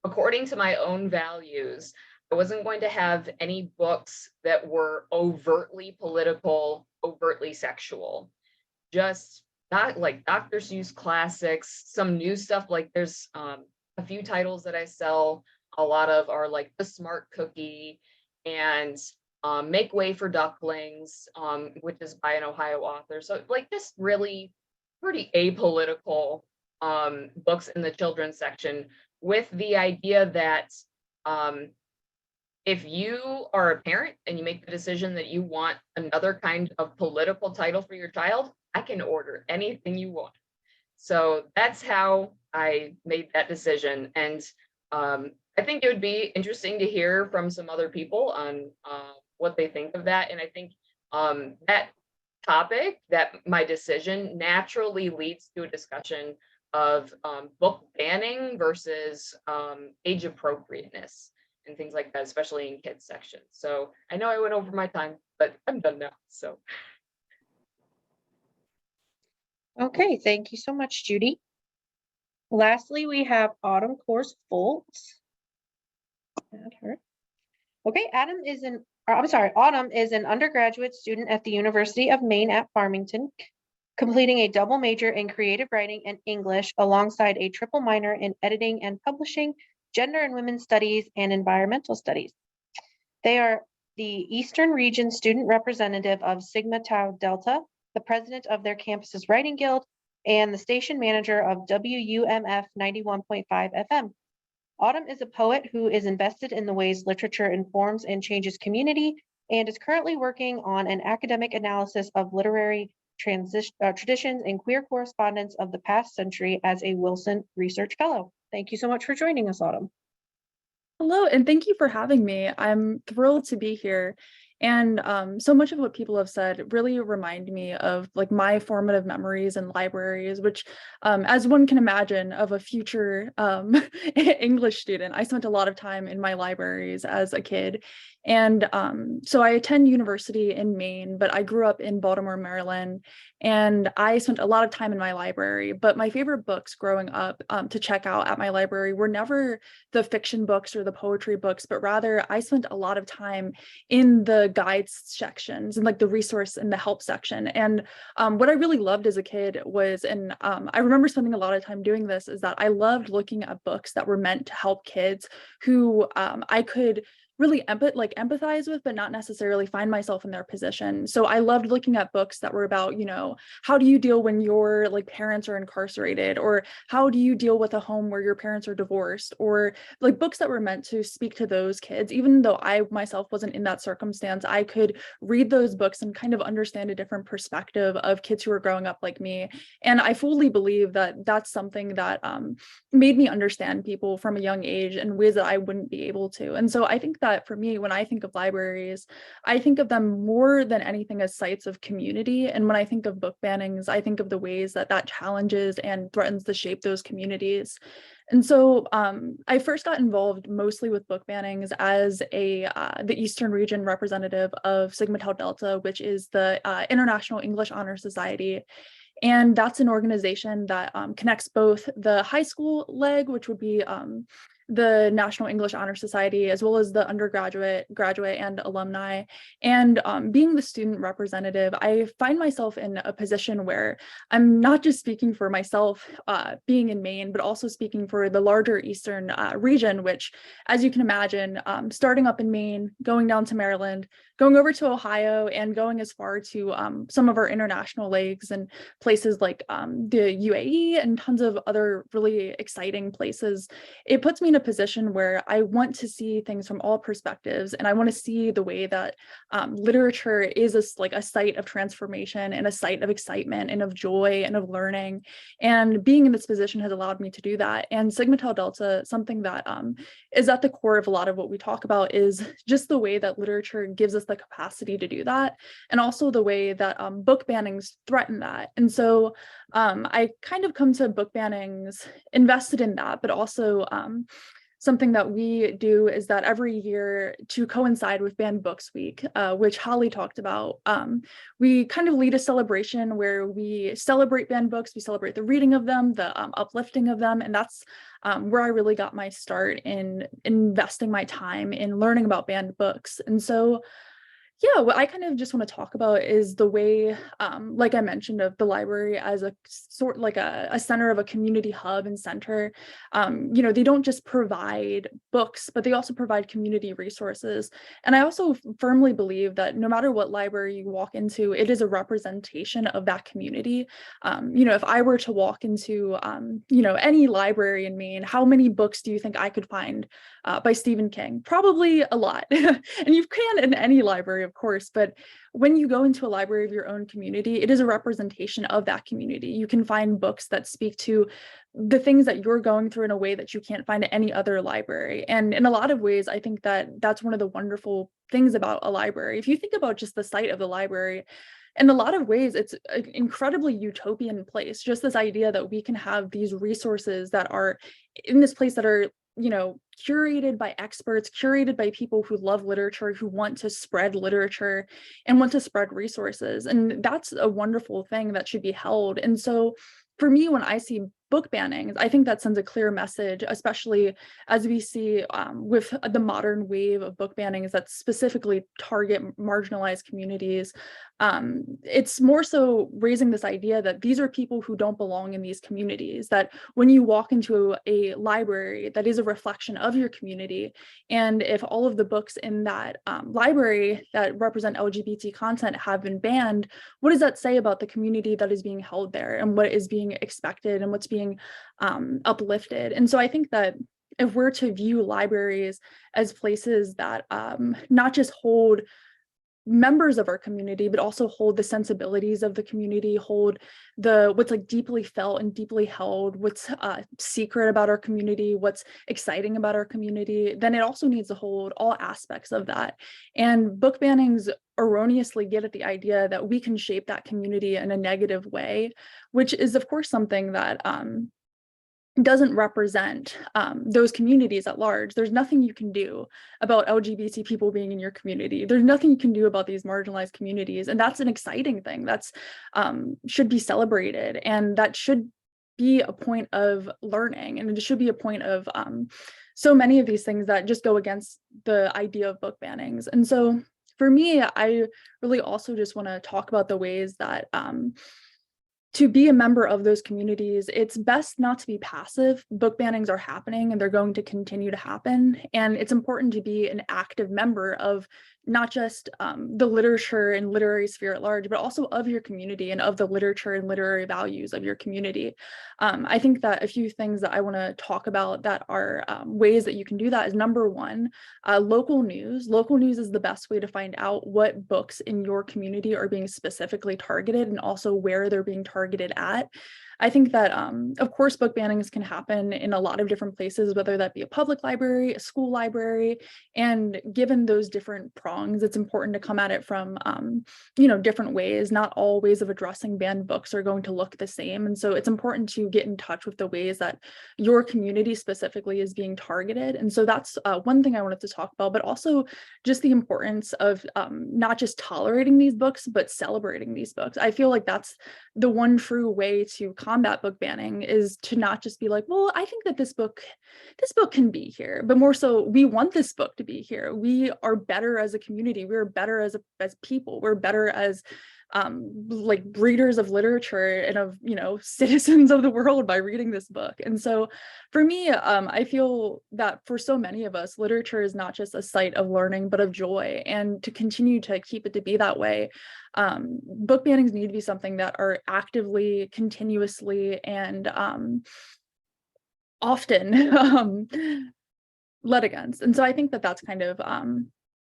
according to my own values, I wasn't going to have any books that were overtly political, overtly sexual. Just not like Dr. Seuss classics, some new stuff. Like there's a few titles that I sell. A lot of are like The Smart Cookie and Make Way for Ducklings, which is by an Ohio author. So like just really pretty apolitical books in the children's section, with the idea that if you are a parent and you make the decision that you want another kind of political title for your child, I can order anything you want. So that's how I made that decision. And I think it would be interesting to hear from some other people on what they think of that. And I think that topic, that my decision naturally leads to a discussion of book banning versus age appropriateness and things like that, especially in kids section. So I know I went over my time, but I'm done now. So. Okay, thank you so much, Judy. Lastly, we have Autumn Course Foltz. Add her. Okay, Autumn is an undergraduate student at the University of Maine at Farmington, completing a double major in creative writing and English alongside a triple minor in editing and publishing, gender and women's studies, and environmental studies. They are the Eastern Region student representative of Sigma Tau Delta, the president of their campus's writing guild, and the station manager of WUMF 91.5 FM. Autumn is a poet who is invested in the ways literature informs and changes community, and is currently working on an academic analysis of literary traditions and queer correspondence of the past century as a Wilson Research Fellow. Thank you so much for joining us, Autumn. Hello, and thank you for having me. I'm thrilled to be here. And so much of what people have said really remind me of like my formative memories in libraries, which as one can imagine of a future English student, I spent a lot of time in my libraries as a kid. And so I attend university in Maine, but I grew up in Baltimore, Maryland, and I spent a lot of time in my library. But my favorite books growing up to check out at my library were never the fiction books or the poetry books, but rather I spent a lot of time in the guides sections and like the resource and the help section. And what I really loved as a kid was, and I remember spending a lot of time doing this, is that I loved looking at books that were meant to help kids who I could really empathize with, but not necessarily find myself in their position. So I loved looking at books that were about, you know, how do you deal when your like parents are incarcerated, or how do you deal with a home where your parents are divorced, or like books that were meant to speak to those kids. Even though I myself wasn't in that circumstance, I could read those books and kind of understand a different perspective of kids who are growing up like me. And I fully believe that that's something that made me understand people from a young age in ways that I wouldn't be able to. And so I think that for me, when I think of libraries, I think of them more than anything as sites of community. And when I think of book bannings, I think of the ways that that challenges and threatens to shape those communities. And so I first got involved mostly with book bannings as the Eastern Region representative of Sigma Tau Delta, which is the International English Honor Society. And that's an organization that connects both the high school leg, which would be the National English Honor Society, as well as the undergraduate, graduate, and alumni. And being the student representative, I find myself in a position where I'm not just speaking for myself being in Maine, but also speaking for the larger Eastern region, which, as you can imagine, starting up in Maine, going down to Maryland, going over to Ohio, and going as far to some of our international legs and places like the UAE and tons of other really exciting places, it puts me in a position where I want to see things from all perspectives, and I want to see the way that literature is like a site of transformation and a site of excitement and of joy and of learning. And being in this position has allowed me to do that. And Sigma Tau Delta, something that is at the core of a lot of what we talk about, is just the way that literature gives us the capacity to do that, and also the way that book bannings threaten that. And so I kind of come to book bannings invested in that, but also something that we do is that every year, to coincide with Banned Books Week, which Holly talked about, we kind of lead a celebration where we celebrate banned books, we celebrate the reading of them, the uplifting of them, and that's where I really got my start in investing my time in learning about banned books. And so yeah, what I kind of just want to talk about is the way, like I mentioned, of the library as a sort like a center of a community hub and center. They don't just provide books, but they also provide community resources. And I also firmly believe that no matter what library you walk into, it is a representation of that community. If I were to walk into, any library in Maine, how many books do you think I could find by Stephen King? Probably a lot. And you can in any library, of course, but when you go into a library of your own community, it is a representation of that community. You can find books that speak to the things that you're going through in a way that you can't find at any other library. And in a lot of ways, I think that that's one of the wonderful things about a library. If you think about just the site of the library, in a lot of ways, it's an incredibly utopian place. Just this idea that we can have these resources that are in this place that are curated by experts, curated by people who love literature, who want to spread literature and want to spread resources. And that's a wonderful thing that should be held. And so for me, when I see book bannings, I think that sends a clear message, especially as we see with the modern wave of book bannings that specifically target marginalized communities. It's more so raising this idea that these are people who don't belong in these communities, that when you walk into a library, that is a reflection of your community. And if all of the books in that library that represent LGBT content have been banned, what does that say about the community that is being held there and what is being expected and what's being uplifted? And so I think that if we're to view libraries as places that not just hold members of our community, but also hold the sensibilities of the community, hold what's like deeply felt and deeply held, what's secret about our community, what's exciting about our community, then it also needs to hold all aspects of that. And book bannings erroneously get at the idea that we can shape that community in a negative way, which is of course something that doesn't represent those communities at large. There's nothing you can do about LGBT people being in your community. There's nothing you can do about these marginalized communities. And that's an exciting thing. That's should be celebrated. And that should be a point of learning. And it should be a point of so many of these things that just go against the idea of book bannings. And so for me, I really also just want to talk about the ways that to be a member of those communities, it's best not to be passive. Book bannings are happening and they're going to continue to happen. And it's important to be an active member of not just the literature and literary sphere at large, but also of your community and of the literature and literary values of your community. I think that a few things that I want to talk about that are ways that you can do that is number one, local news. Local news is the best way to find out what books in your community are being specifically targeted and also where they're being targeted at. I think that, of course, book bannings can happen in a lot of different places, whether that be a public library, a school library, and given those different prongs, it's important to come at it from, different ways. Not all ways of addressing banned books are going to look the same. And so it's important to get in touch with the ways that your community specifically is being targeted. And so that's one thing I wanted to talk about, but also just the importance of not just tolerating these books, but celebrating these books. I feel like that's the one true way to combat book banning, is to not just be like, well, I think that this book can be here, but more so we want this book to be here. We are better as a community. We're better as people. We're better as like readers of literature and of, citizens of the world by reading this book. And so for me, I feel that for so many of us, literature is not just a site of learning, but of joy. And to continue to keep it to be that way, book bannings need to be something that are actively, continuously, and often led against. And so I think that that's kind of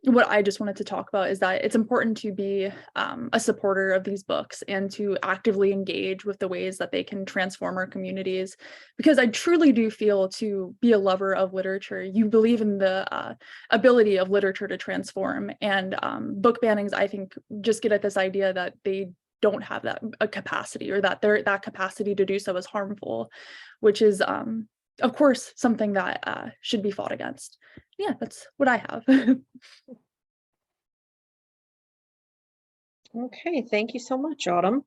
what I just wanted to talk about, is that it's important to be a supporter of these books and to actively engage with the ways that they can transform our communities. Because I truly do feel, to be a lover of literature, you believe in the ability of literature to transform. And book bannings, I think, just get at this idea that they don't have that capacity, or that that capacity to do so is harmful, which is of course something that should be fought against. Yeah, that's what I have. Okay, thank you so much, Autumn.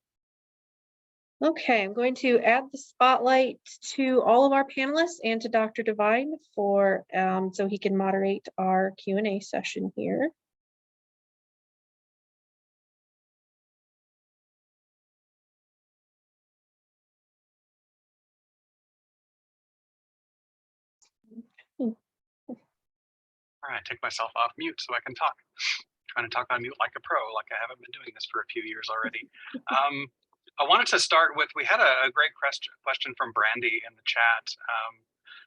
Okay, I'm going to add the spotlight to all of our panelists and to Dr. Devine for so he can moderate our Q&A session here. All right, take myself off mute so I can talk. Trying to talk on mute like a pro, like I haven't been doing this for a few years already. I wanted to start with, we had a great question from Brandy in the chat.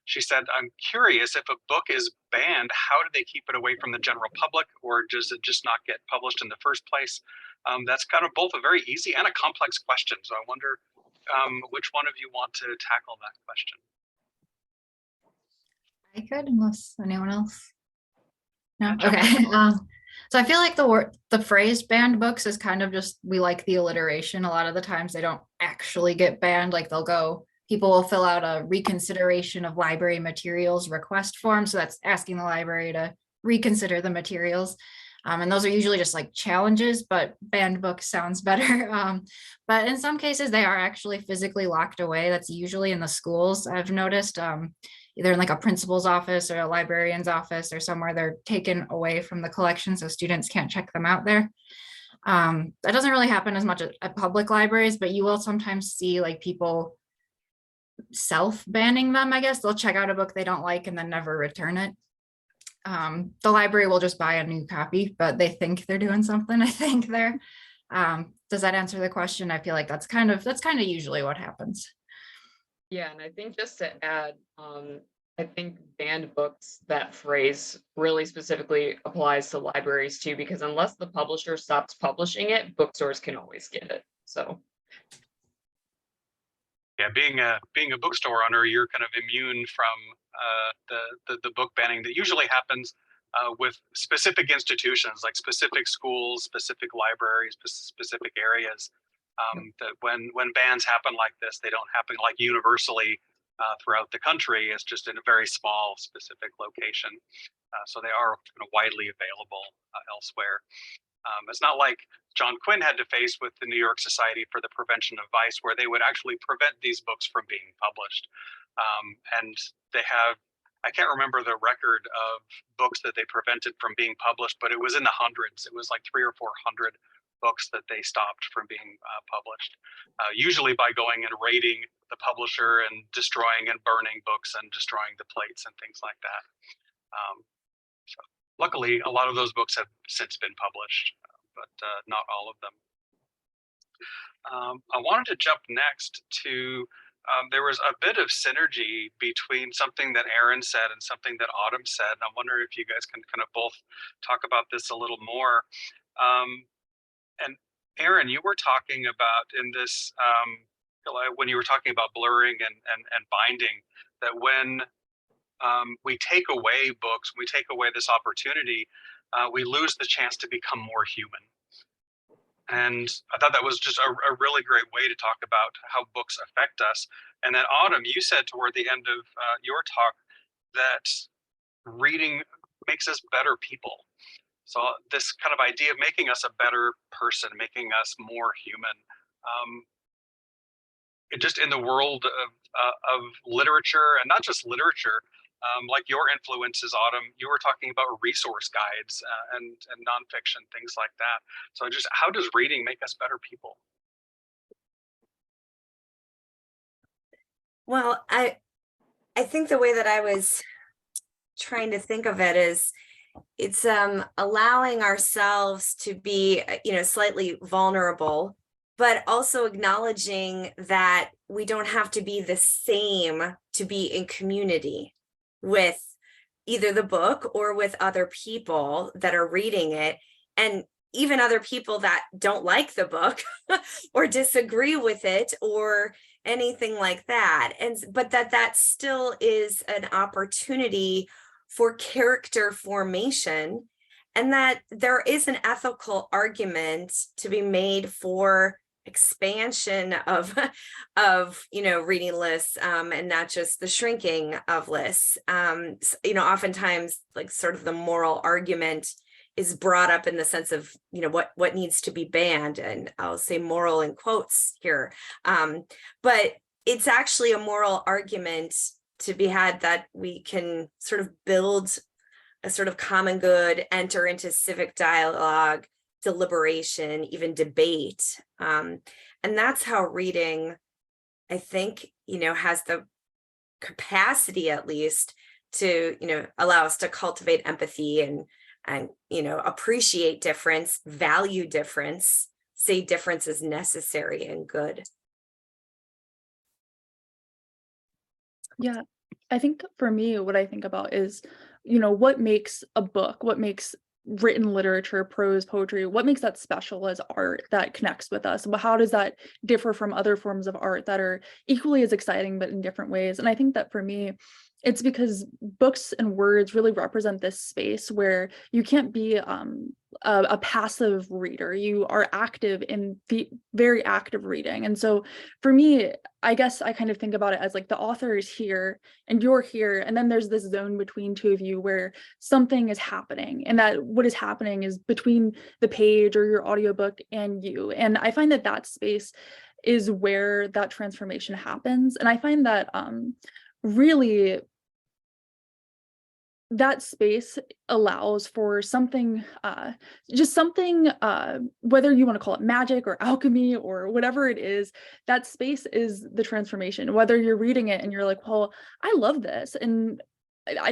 She said, I'm curious, if a book is banned, how do they keep it away from the general public, or does it just not get published in the first place? That's kind of both a very easy and a complex question. So I wonder which one of you want to tackle that question? I could, unless anyone else. No, Yeah, jump okay. So I feel like the phrase banned books is kind of just, we like the alliteration. A lot of the times they don't actually get banned. Like people will fill out a reconsideration of library materials request form. So that's asking the library to reconsider the materials. And those are usually just like challenges, but banned books sounds better. But in some cases they are actually physically locked away. That's usually in the schools, I've noticed. Either in like a principal's office or a librarian's office or somewhere, they're taken away from the collection so students can't check them out there. That doesn't really happen as much at public libraries, but you will sometimes see like people self-banning them, I guess. They'll check out a book they don't like and then never return it. The library will just buy a new copy, but they think they're doing something, I think there. Does that answer the question? I feel like that's kind of usually what happens. Yeah, and I think just to add, I think banned books, that phrase really specifically applies to libraries too, because unless the publisher stops publishing it, bookstores can always get it. So yeah, being a bookstore owner, you're kind of immune from the book banning that usually happens with specific institutions, like specific schools, specific libraries, specific areas. That when bans happen like this, they don't happen like universally throughout the country. It's just in a very small, specific location. So they are kind of widely available elsewhere. It's not like John Quinn had to face with the New York Society for the Prevention of Vice, where they would actually prevent these books from being published. And they have, I can't remember the record of books that they prevented from being published, but it was in the hundreds. It was like 300 or 400 books that they stopped from being published, usually by going and raiding the publisher and destroying and burning books and destroying the plates and things like that. So luckily, a lot of those books have since been published, but not all of them. I wanted to jump next to, there was a bit of synergy between something that Erin said and something that Autumn said. And I wonder if you guys can kind of both talk about this a little more. And Erin, you were talking about in this, when you were talking about blurring and binding, that when we take away books, we take away this opportunity, we lose the chance to become more human. And I thought that was just a really great way to talk about how books affect us. And then Autumn, you said toward the end of your talk that reading makes us better people. So this kind of idea of making us a better person, making us more human, just in the world of literature, and not just literature, like your influences, Autumn, you were talking about resource guides and nonfiction, things like that. So just how does reading make us better people? Well, I think the way that I was trying to think of it is, it's allowing ourselves to be, slightly vulnerable, but also acknowledging that we don't have to be the same to be in community with either the book or with other people that are reading it, and even other people that don't like the book or disagree with it or anything like that. And but that still is an opportunity for character formation, and that there is an ethical argument to be made for expansion of reading lists, and not just the shrinking of lists. Oftentimes, like, sort of the moral argument is brought up in the sense of what needs to be banned, and I'll say moral in quotes here, but it's actually a moral argument to be had that we can sort of build a sort of common good, enter into civic dialogue, deliberation, even debate. And that's how reading, I think, has the capacity, at least, to, allow us to cultivate empathy and appreciate difference, value difference, say difference is necessary and good. Yeah, I think for me, what I think about is, what makes a book, what makes written literature, prose, poetry, what makes that special as art that connects with us? But how does that differ from other forms of art that are equally as exciting, but in different ways? And I think that for me, it's because books and words really represent this space where you can't be a passive reader. You are active in the very active reading. And so for me, I guess I kind of think about it as like the author is here and you're here, and then there's this zone between two of you where something is happening, and that what is happening is between the page or your audiobook and you. And I find that space is where that transformation happens. And I find that really that space allows for something, whether you want to call it magic or alchemy or whatever it is, that space is the transformation. Whether you're reading it and you're like, well, I love this, and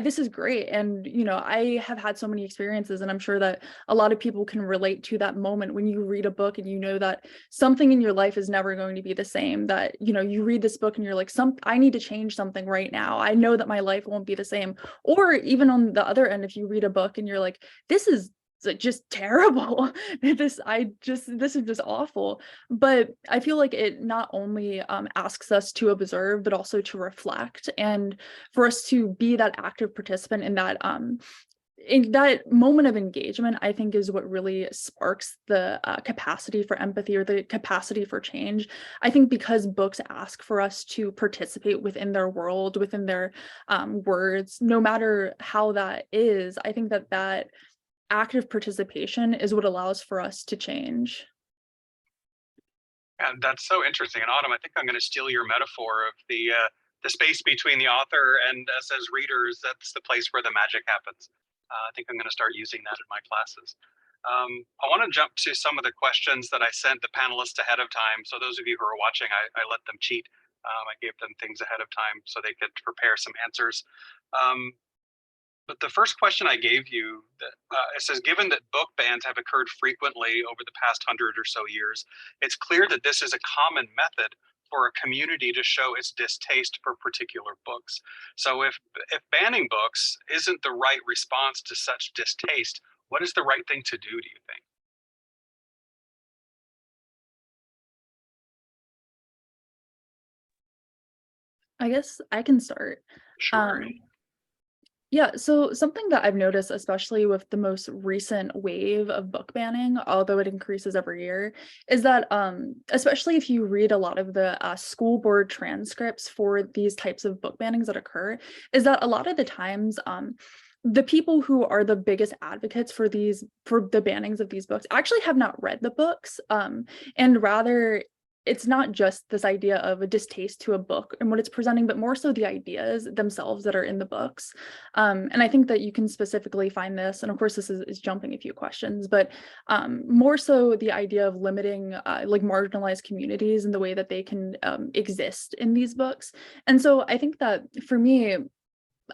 this is great. And, I have had so many experiences, and I'm sure that a lot of people can relate to that moment when you read a book and you know that something in your life is never going to be the same, that, you read this book and you're like, I need to change something right now. I know that my life won't be the same. Or even on the other end, if you read a book and you're like, this is just terrible. This is just awful. But I feel like it not only asks us to observe, but also to reflect, and for us to be that active participant in that moment of engagement, I think is what really sparks the capacity for empathy or the capacity for change. I think because books ask for us to participate within their world, within their words, no matter how that is, I think that active participation is what allows for us to change. And that's so interesting. And Autumn, I think I'm going to steal your metaphor of the space between the author and us as readers. That's the place where the magic happens. I think I'm going to start using that in my classes. I want to jump to some of the questions that I sent the panelists ahead of time. So those of you who are watching, I let them cheat. I gave them things ahead of time so they could prepare some answers. But the first question I gave you, it says, given that book bans have occurred frequently over the past 100 or so years, it's clear that this is a common method for a community to show its distaste for particular books. So if banning books isn't the right response to such distaste, what is the right thing to do you think? I guess I can start. Sure. Yeah, so something that I've noticed, especially with the most recent wave of book banning, although it increases every year, is that especially if you read a lot of the school board transcripts for these types of book bannings that occur, is that a lot of the times the people who are the biggest advocates for the bannings of these books actually have not read the books, and rather it's not just this idea of a distaste to a book and what it's presenting, but more so the ideas themselves that are in the books. And I think that you can specifically find this, and of course this is jumping a few questions, but more so the idea of limiting like marginalized communities and the way that they can exist in these books. And so I think that for me,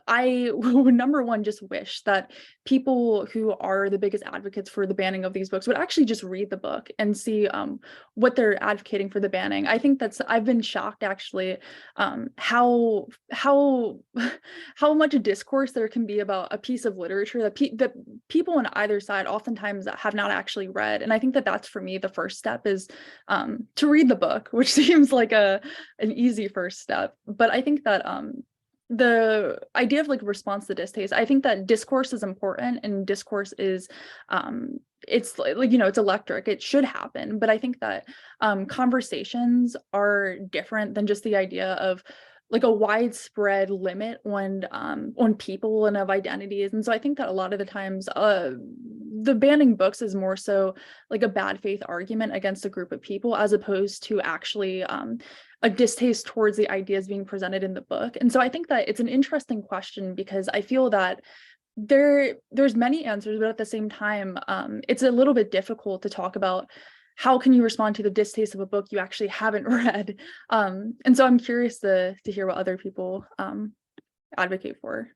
I would, number one, just wish that people who are the biggest advocates for the banning of these books would actually just read the book and see what they're advocating for the banning. I think I've been shocked actually how how much discourse there can be about a piece of literature that people on either side oftentimes have not actually read. And I think that's for me the first step is to read the book, which seems like an easy first step. But I think that the idea of like response to distaste, I think that discourse is important, and discourse is it's like, it's electric, it should happen. But I think that conversations are different than just the idea of like a widespread limit on people and of identities. And so I think that a lot of the times the banning books is more so like a bad faith argument against a group of people, as opposed to actually a distaste towards the ideas being presented in the book. And so I think that it's an interesting question, because I feel that there's many answers, but at the same time, it's a little bit difficult to talk about how can you respond to the distaste of a book you actually haven't read. And so I'm curious to hear what other people advocate for.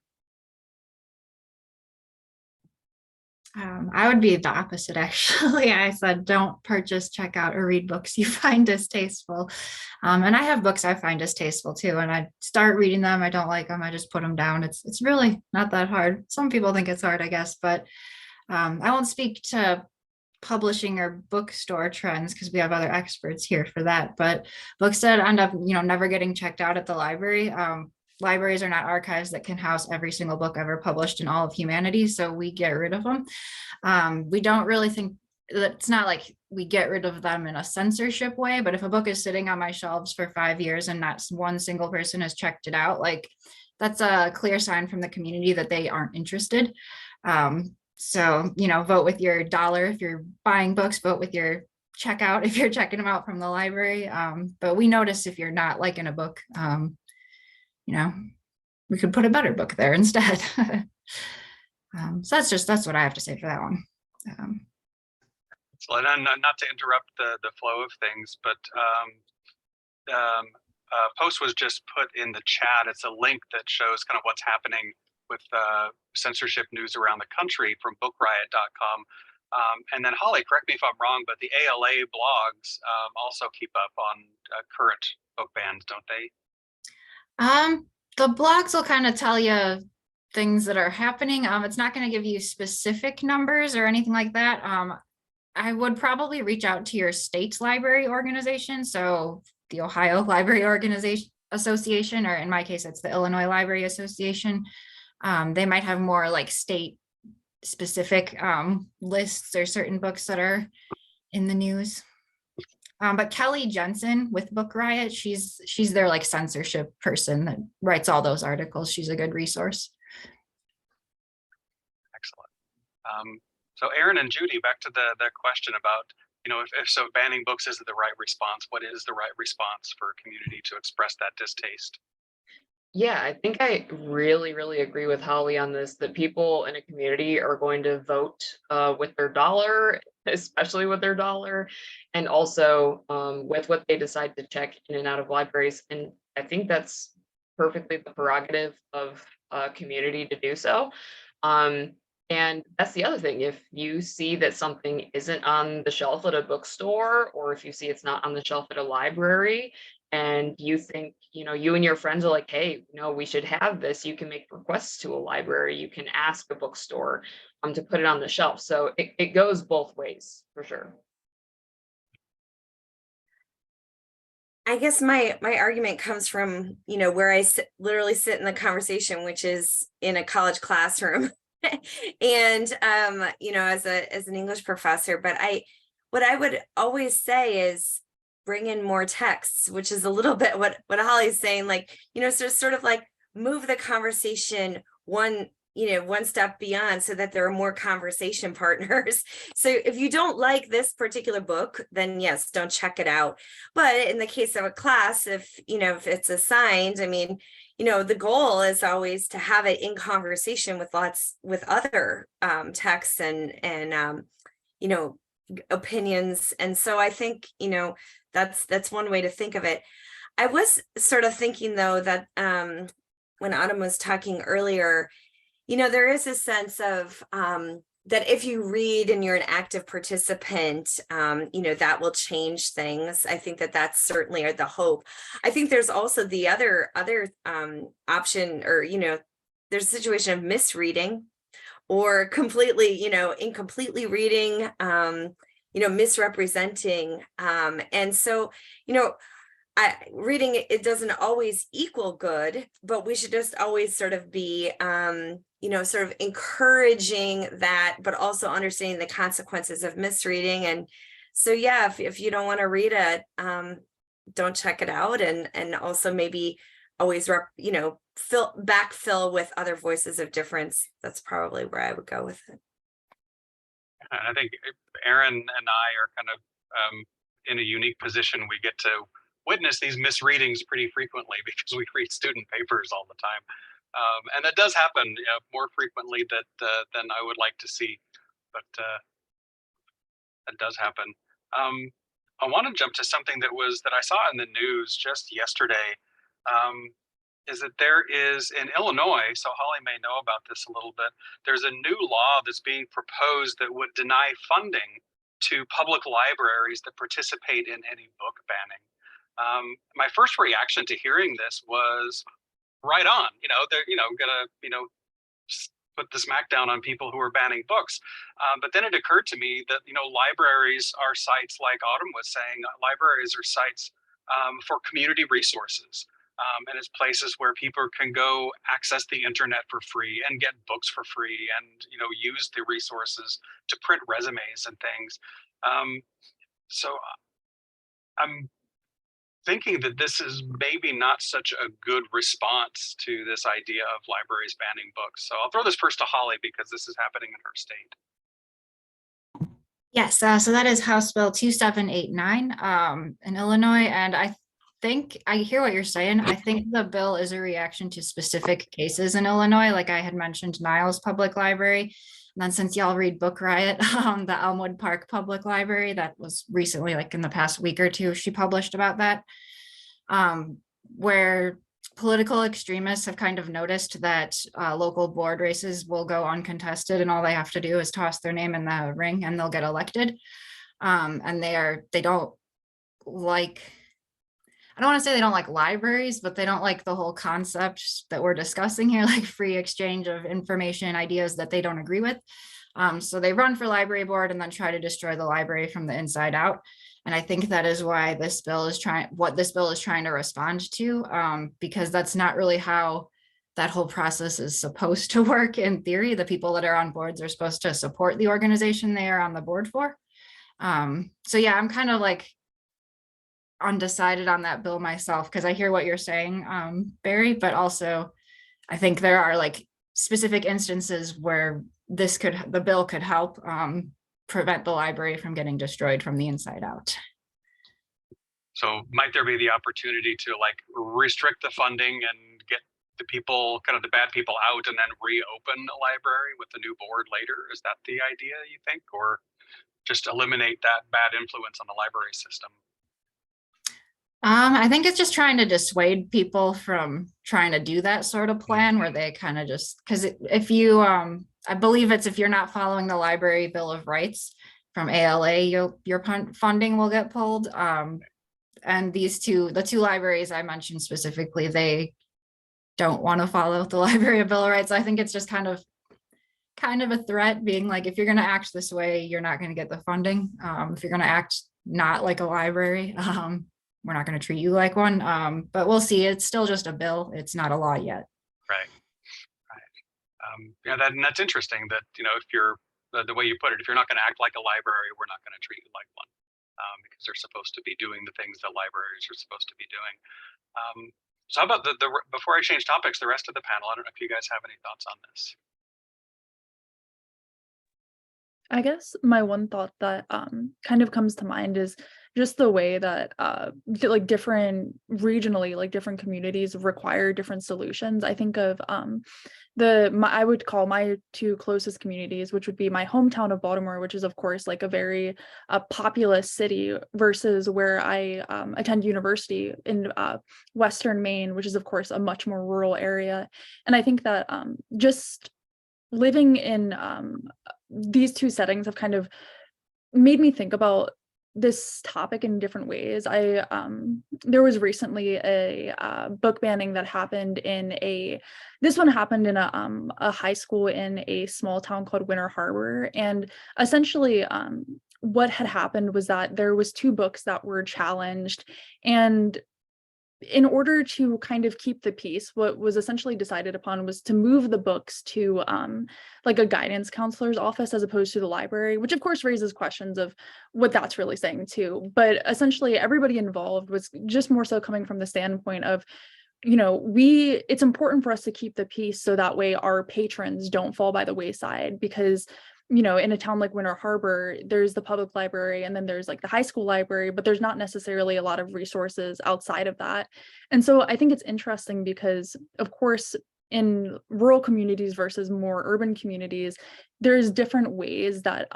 I would be the opposite, actually. I said, don't purchase, check out, or read books you find distasteful. And I have books I find distasteful too. And I start reading them, I don't like them, I just put them down. It's really not that hard. Some people think it's hard, I guess, but I won't speak to publishing or bookstore trends because we have other experts here for that. But books that end up, never getting checked out at the library. Libraries are not archives that can house every single book ever published in all of humanity, so we get rid of them. We don't really think it's not like we get rid of them in a censorship way, but if a book is sitting on my shelves for 5 years and not one single person has checked it out, like that's a clear sign from the community that they aren't interested. So, vote with your dollar if you're buying books, vote with your checkout if you're checking them out from the library. But we notice if you're not liking a book, we could put a better book there instead. So that's what I have to say for that one. So not to interrupt the flow of things, but post was just put in the chat. It's a link that shows kind of what's happening with censorship news around the country from bookriot.com. And then Holly, correct me if I'm wrong, but the ALA blogs also keep up on current book bans, don't they? The blogs will kind of tell you things that are happening. It's not going to give you specific numbers or anything like that. I would probably reach out to your state's library organization. So the Ohio Library Association, or in my case, it's the Illinois Library Association. They might have more like state specific lists or certain books that are in the news. But Kelly Jensen with Book Riot, she's their like censorship person that writes all those articles. She's a good resource. Excellent. So Aaron and Judy, back to the question about, if so banning books isn't the right response, what is the right response for a community to express that distaste? Yeah, I think I really, really agree with Holly on this, that people in a community are going to vote with their dollar, especially with their dollar, and also with what they decide to check in and out of libraries. And I think that's perfectly the prerogative of a community to do so. And that's the other thing. If you see that something isn't on the shelf at a bookstore, or if you see it's not on the shelf at a library, and you think, you and your friends are like, hey, we should have this, you can make requests to a library, you can ask a bookstore to put it on the shelf. So it goes both ways for sure. I guess my argument comes from, where I literally sit in the conversation, which is in a college classroom. And as an English professor, but what I would always say is bring in more texts, which is a little bit what Holly's saying, like, so sort of like move the conversation one step beyond, so that there are more conversation partners. So if you don't like this particular book, then yes, don't check it out. But in the case of a class, if it's assigned, the goal is always to have it in conversation with other texts and opinions. And so I think, that's one way to think of it. I was sort of thinking though that when Autumn was talking earlier, you know, there is a sense of that if you read and you're an active participant, you know, that will change things. I think that that's certainly the hope. I think there's also the other option, or, you know, there's a situation of misreading or completely, you know, incompletely reading, you know, misrepresenting. And so, you know, reading it doesn't always equal good, but we should just always sort of be, you know, sort of encouraging that, but also understanding the consequences of misreading. And so, yeah, if you don't want to read it, don't check it out. And also maybe always, you know, backfill with other voices of difference. That's probably where I would go with it. And I think Erin and I are kind of in a unique position. We get to witness these misreadings pretty frequently because we read student papers all the time. And that does happen, you know, more frequently than I would like to see, but that does happen. I want to jump to something that I saw in the news just yesterday. Is that there is in Illinois, so Holly may know about this a little bit, there's a new law that's being proposed that would deny funding to public libraries that participate in any book banning. My first reaction to hearing this was right on, you know, they're, you know, gonna, you know, put the smackdown on people who are banning books. But then it occurred to me that, you know, libraries are sites, like Autumn was saying, libraries are sites for community resources. And it's places where people can go access the internet for free and get books for free and, you know, use the resources to print resumes and things. So I'm thinking that this is maybe not such a good response to this idea of libraries banning books. So I'll throw this first to Holly because this is happening in her state. Yes, so that is House Bill 2789 in Illinois, and I think I hear what you're saying. I think the bill is a reaction to specific cases in Illinois, like I had mentioned Niles Public Library. And then since y'all read Book Riot, the Elmwood Park Public Library, that was recently, like in the past week or two, she published about that, where political extremists have kind of noticed that local board races will go uncontested and all they have to do is toss their name in the ring and they'll get elected. And they don't like, I don't want to say they don't like libraries, but they don't like the whole concept that we're discussing here, like free exchange of information, ideas that they don't agree with. So they run for library board and then try to destroy the library from the inside out. And I think that is why this bill is trying to respond to, because that's not really how that whole process is supposed to work in theory. The people that are on boards are supposed to support the organization they are on the board for. So yeah, I'm kind of like undecided on that bill myself, because I hear what you're saying, Barry, but also I think there are like specific instances where the bill could help prevent the library from getting destroyed from the inside out. So might there be the opportunity to like restrict the funding and get the people, kind of the bad people out, and then reopen a library with the new board later? Is that the idea, you think? Or just eliminate that bad influence on the library system? I think it's just trying to dissuade people from trying to do that sort of plan where they kind of just, because if you, I believe it's if you're not following the Library Bill of Rights from ALA, your funding will get pulled. And the two libraries I mentioned specifically, they don't want to follow the Library Bill of Rights. So I think it's just kind of a threat, being like, if you're going to act this way, you're not going to get the funding. If you're going to act not like a library, we're not going to treat you like one. But we'll see. It's still just a bill. It's not a law yet. Right. Yeah, that's interesting that, you know, if you're the way you put it, if you're not going to act like a library, we're not going to treat you like one, because they're supposed to be doing the things that libraries are supposed to be doing. So how about before I change topics, the rest of the panel, I don't know if you guys have any thoughts on this. I guess my one thought that kind of comes to mind is just the way that like different regionally, like different communities require different solutions. I think of I would call my two closest communities, which would be my hometown of Baltimore, which is of course like a very populous city, versus where I attend university in Western Maine, which is of course a much more rural area. And I think that just living in these two settings have kind of made me think about this topic in different ways. There was recently a book banning that happened this one happened in a high school in a small town called Winter Harbor. And essentially what had happened was that there was two books that were challenged, and in order to kind of keep the peace, what was essentially decided upon was to move the books to like a guidance counselor's office as opposed to the library, which of course raises questions of what that's really saying too. But essentially everybody involved was just more so coming from the standpoint of, you know, it's important for us to keep the peace so that way our patrons don't fall by the wayside, because you know, in a town like Winter Harbor, there's the public library and then there's like the high school library, but there's not necessarily a lot of resources outside of that. And so I think it's interesting because, of course, in rural communities versus more urban communities, there's different ways that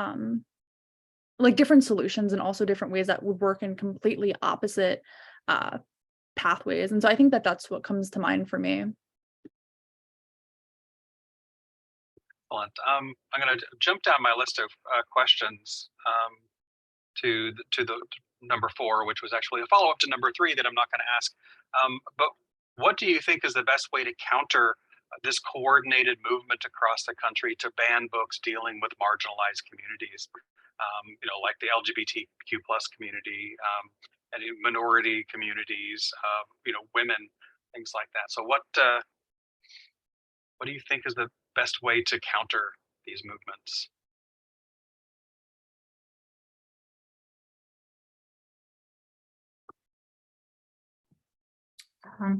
like different solutions, and also different ways that would work in completely opposite pathways. And so I think that that's what comes to mind for me. Excellent. I'm going to jump down my list of questions to the number 4, which was actually a follow-up to number 3 that I'm not going to ask. But what do you think is the best way to counter this coordinated movement across the country to ban books dealing with marginalized communities, you know, like the LGBTQ plus community, and minority communities, you know, women, things like that. So what do you think is the best way to counter these movements?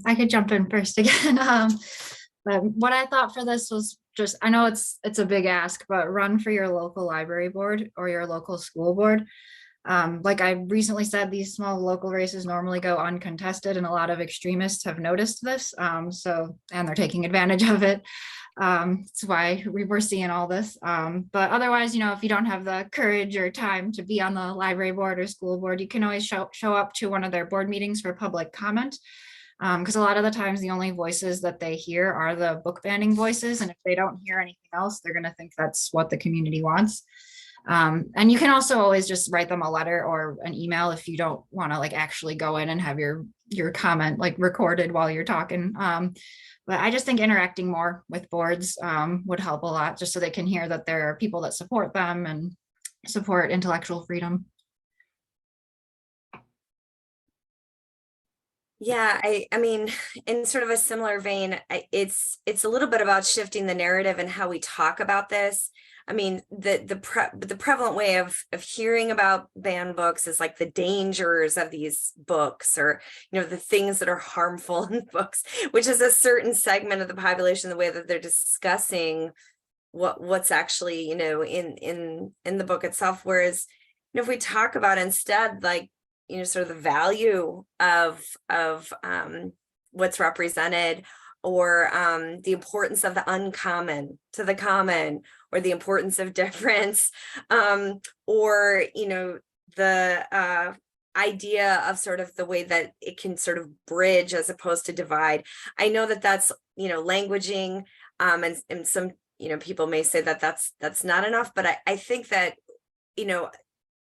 I could jump in first again. But what I thought for this was just, I know it's a big ask, but run for your local library board or your local school board. Like I recently said, these small local races normally go uncontested, and a lot of extremists have noticed this. And they're taking advantage of it. That's why we're seeing all this. But otherwise, you know, if you don't have the courage or time to be on the library board or school board, you can always show up to one of their board meetings for public comment. Because a lot of the times the only voices that they hear are the book banning voices. And if they don't hear anything else, they're going to think that's what the community wants. And you can also always just write them a letter or an email if you don't want to like actually go in and have your comment like recorded while you're talking. But I just think interacting more with boards would help a lot, just so they can hear that there are people that support them and support intellectual freedom. Yeah, I mean, in sort of a similar vein, it's a little bit about shifting the narrative and how we talk about this. I mean, the prevalent way of hearing about banned books is like the dangers of these books, or, you know, the things that are harmful in books, which is a certain segment of the population, the way that they're discussing what's actually, you know, in the book itself. Whereas, you know, if we talk about instead, like, you know, sort of the value of what's represented, or the importance of the uncommon to the common, or the importance of difference, or, you know, the idea of sort of the way that it can sort of bridge as opposed to divide. I know that that's, you know, languaging, and some, you know, people may say that that's not enough, but I think that, you know,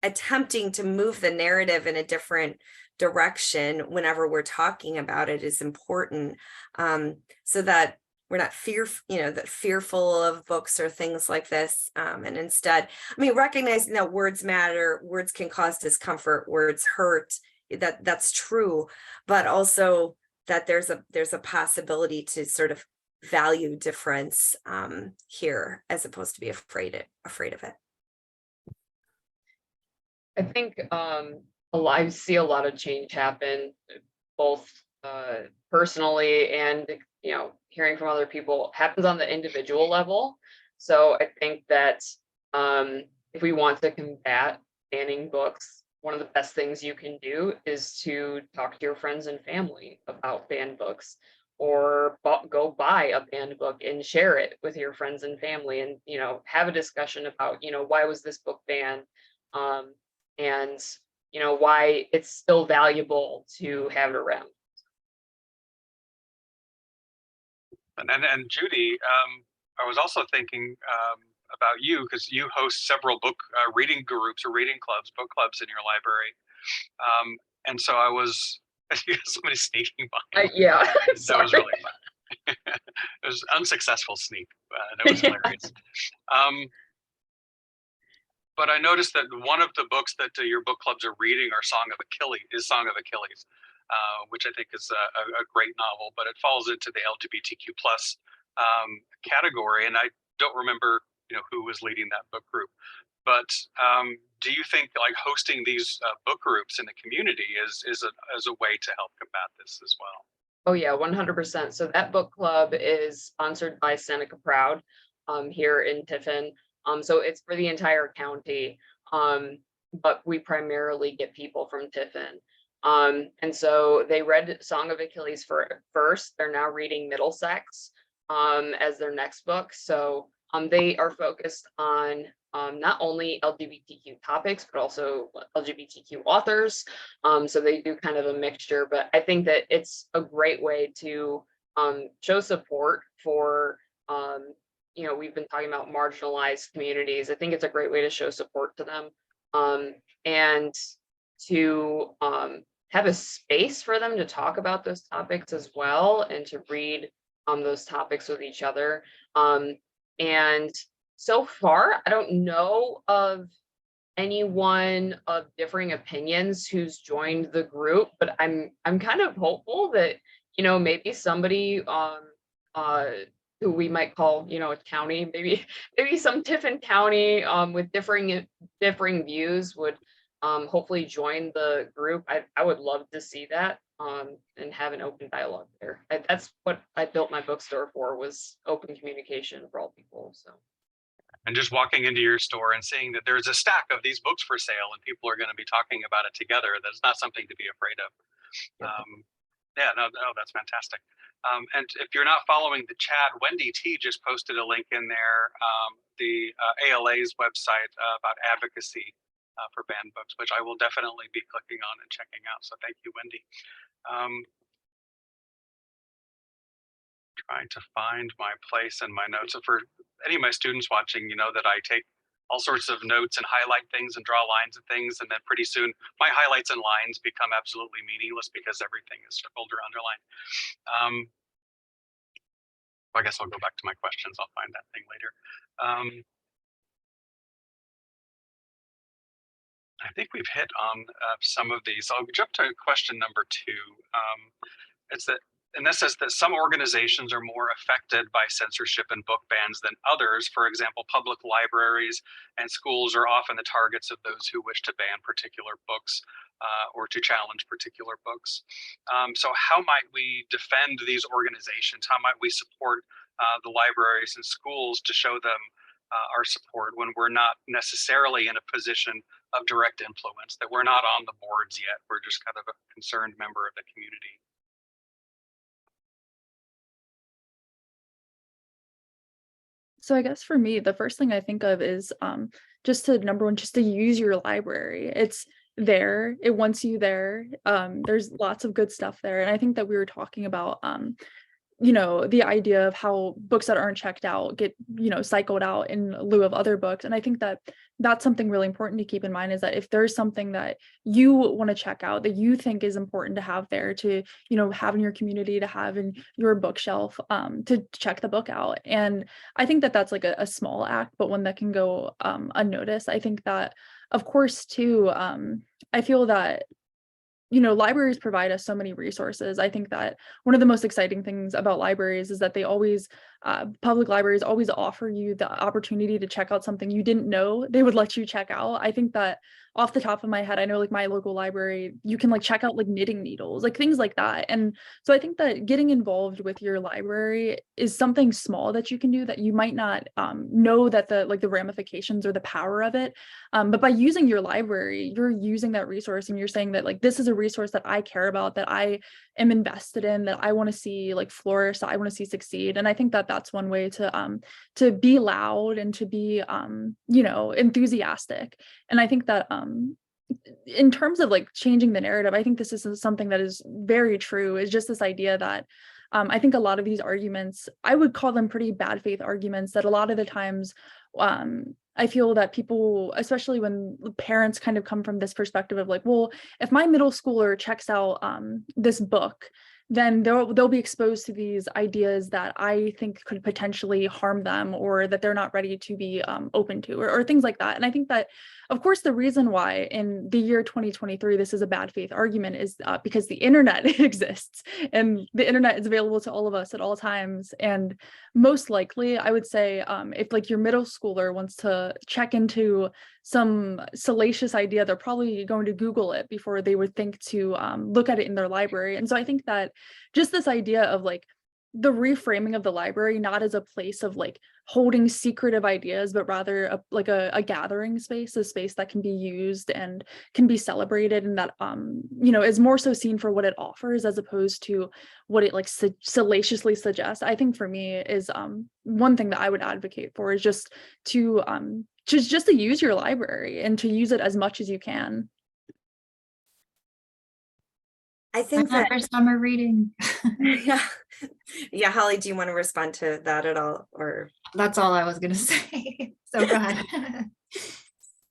attempting to move the narrative in a different direction whenever we're talking about it is important, so that we're not fearful of books or things like this, and instead, I mean, recognizing that words matter, words can cause discomfort, words hurt, that's true, but also that there's a possibility to sort of value difference here, as opposed to be afraid of it. I think I see a lot of change happen, both personally and, you know, hearing from other people happens on the individual level. So I think that if we want to combat banning books, one of the best things you can do is to talk to your friends and family about banned books, or go buy a banned book and share it with your friends and family, and have a discussion about why was this book banned, and why it's still valuable to have it around. And Judy, I was also thinking about you, because you host several book reading groups or reading clubs, book clubs in your library. And so I was, somebody sneaking behind. Yeah, That was really fun. It was an unsuccessful sneak. That was hilarious. But I noticed that one of the books that your book clubs are reading are Song of Achilles, which I think is a great novel, but it falls into the LGBTQ plus category. And I don't remember, who was leading that book group. But do you think like hosting these book groups in the community is a way to help combat this as well? Oh yeah, 100%. So that book club is sponsored by Seneca Proud here in Tiffin. So it's for the entire county, but we primarily get people from Tiffin. And so they read Song of Achilles first. They're now reading Middlesex as their next book. So they are focused on not only LGBTQ topics, but also LGBTQ authors. So they do kind of a mixture, but I think that it's a great way to show support for, we've been talking about marginalized communities. I think it's a great way to show support to them, and to have a space for them to talk about those topics as well, and to read those topics with each other. And so far, I don't know of anyone of differing opinions who's joined the group, but I'm kind of hopeful that maybe somebody who we might call a county, maybe some Tiffin County with differing views would hopefully join the group. I would love to see that, and have an open dialogue there. That's what I built my bookstore for, was open communication for all people. So. And just walking into your store and seeing that there's a stack of these books for sale and people are going to be talking about it together, that's not something to be afraid of. Yeah, no, that's fantastic. And if you're not following the chat, Wendy T just posted a link in there, the ALA's website about advocacy for banned books, which I will definitely be clicking on and checking out. So thank you, Wendy. Trying to find my place in my notes. So for any of my students watching, that I take all sorts of notes and highlight things and draw lines and things, and then pretty soon my highlights and lines become absolutely meaningless because everything is circled or underlined. I guess I'll go back to my questions. I'll find that thing later. I think we've hit on some of these. I'll jump to question number 2. And this says that some organizations are more affected by censorship and book bans than others. For example, public libraries and schools are often the targets of those who wish to ban particular books or to challenge particular books. So how might we defend these organizations? How might we support the libraries and schools to show them our support when we're not necessarily in a position of direct influence, that we're not on the boards yet? We're just kind of a concerned member of the community. So I guess for me, the first thing I think of is just to use your library. It's there. It wants you there. There's lots of good stuff there. And I think that we were talking about the idea of how books that aren't checked out get, cycled out in lieu of other books. And I think that that's something really important to keep in mind, is that if there's something that you want to check out that you think is important to have there, to, have in your community, to have in your bookshelf, to check the book out. And I think that that's like a small act, but one that can go unnoticed. I think that, of course, too, I feel that libraries provide us so many resources. I think that one of the most exciting things about libraries is that they always public libraries always offer you the opportunity to check out something you didn't know they would let you check out. I think that off the top of my head, I know like my local library, you can like check out like knitting needles, like things like that. And so I think that getting involved with your library is something small that you can do that you might not know that the ramifications or the power of it. But by using your library, you're using that resource and you're saying that like, this is a resource that I care about, that I am invested in, that I want to see like flourish, that I want to see succeed. And I think that that's one way to be loud and to be, you know, enthusiastic. And I think that in terms of like changing the narrative, I think this is something that is very true, is just this idea that I think a lot of these arguments, I would call them pretty bad faith arguments, that a lot of the times I feel that people, especially when parents kind of come from this perspective of like, well, if my middle schooler checks out this book, then they'll be exposed to these ideas that I think could potentially harm them, or that they're not ready to be open to, or things like that. And I think that, of course, the reason why in the year 2023 this is a bad faith argument is because the internet exists, and the internet is available to all of us at all times. And most likely, I would say, if like your middle schooler wants to check into some salacious idea, they're probably going to Google it before they would think to look at it in their library. And so I think that just this idea of like the reframing of the library, not as a place of like holding secretive ideas, but rather a gathering space, a space that can be used and can be celebrated, and that you know, is more so seen for what it offers as opposed to what it like salaciously suggests. I think for me is one thing that I would advocate for is just to use your library and to use it as much as you can. I think I'm that for summer reading. yeah, Holly, do you want to respond to that at all? Or That's all I was gonna say. So go ahead.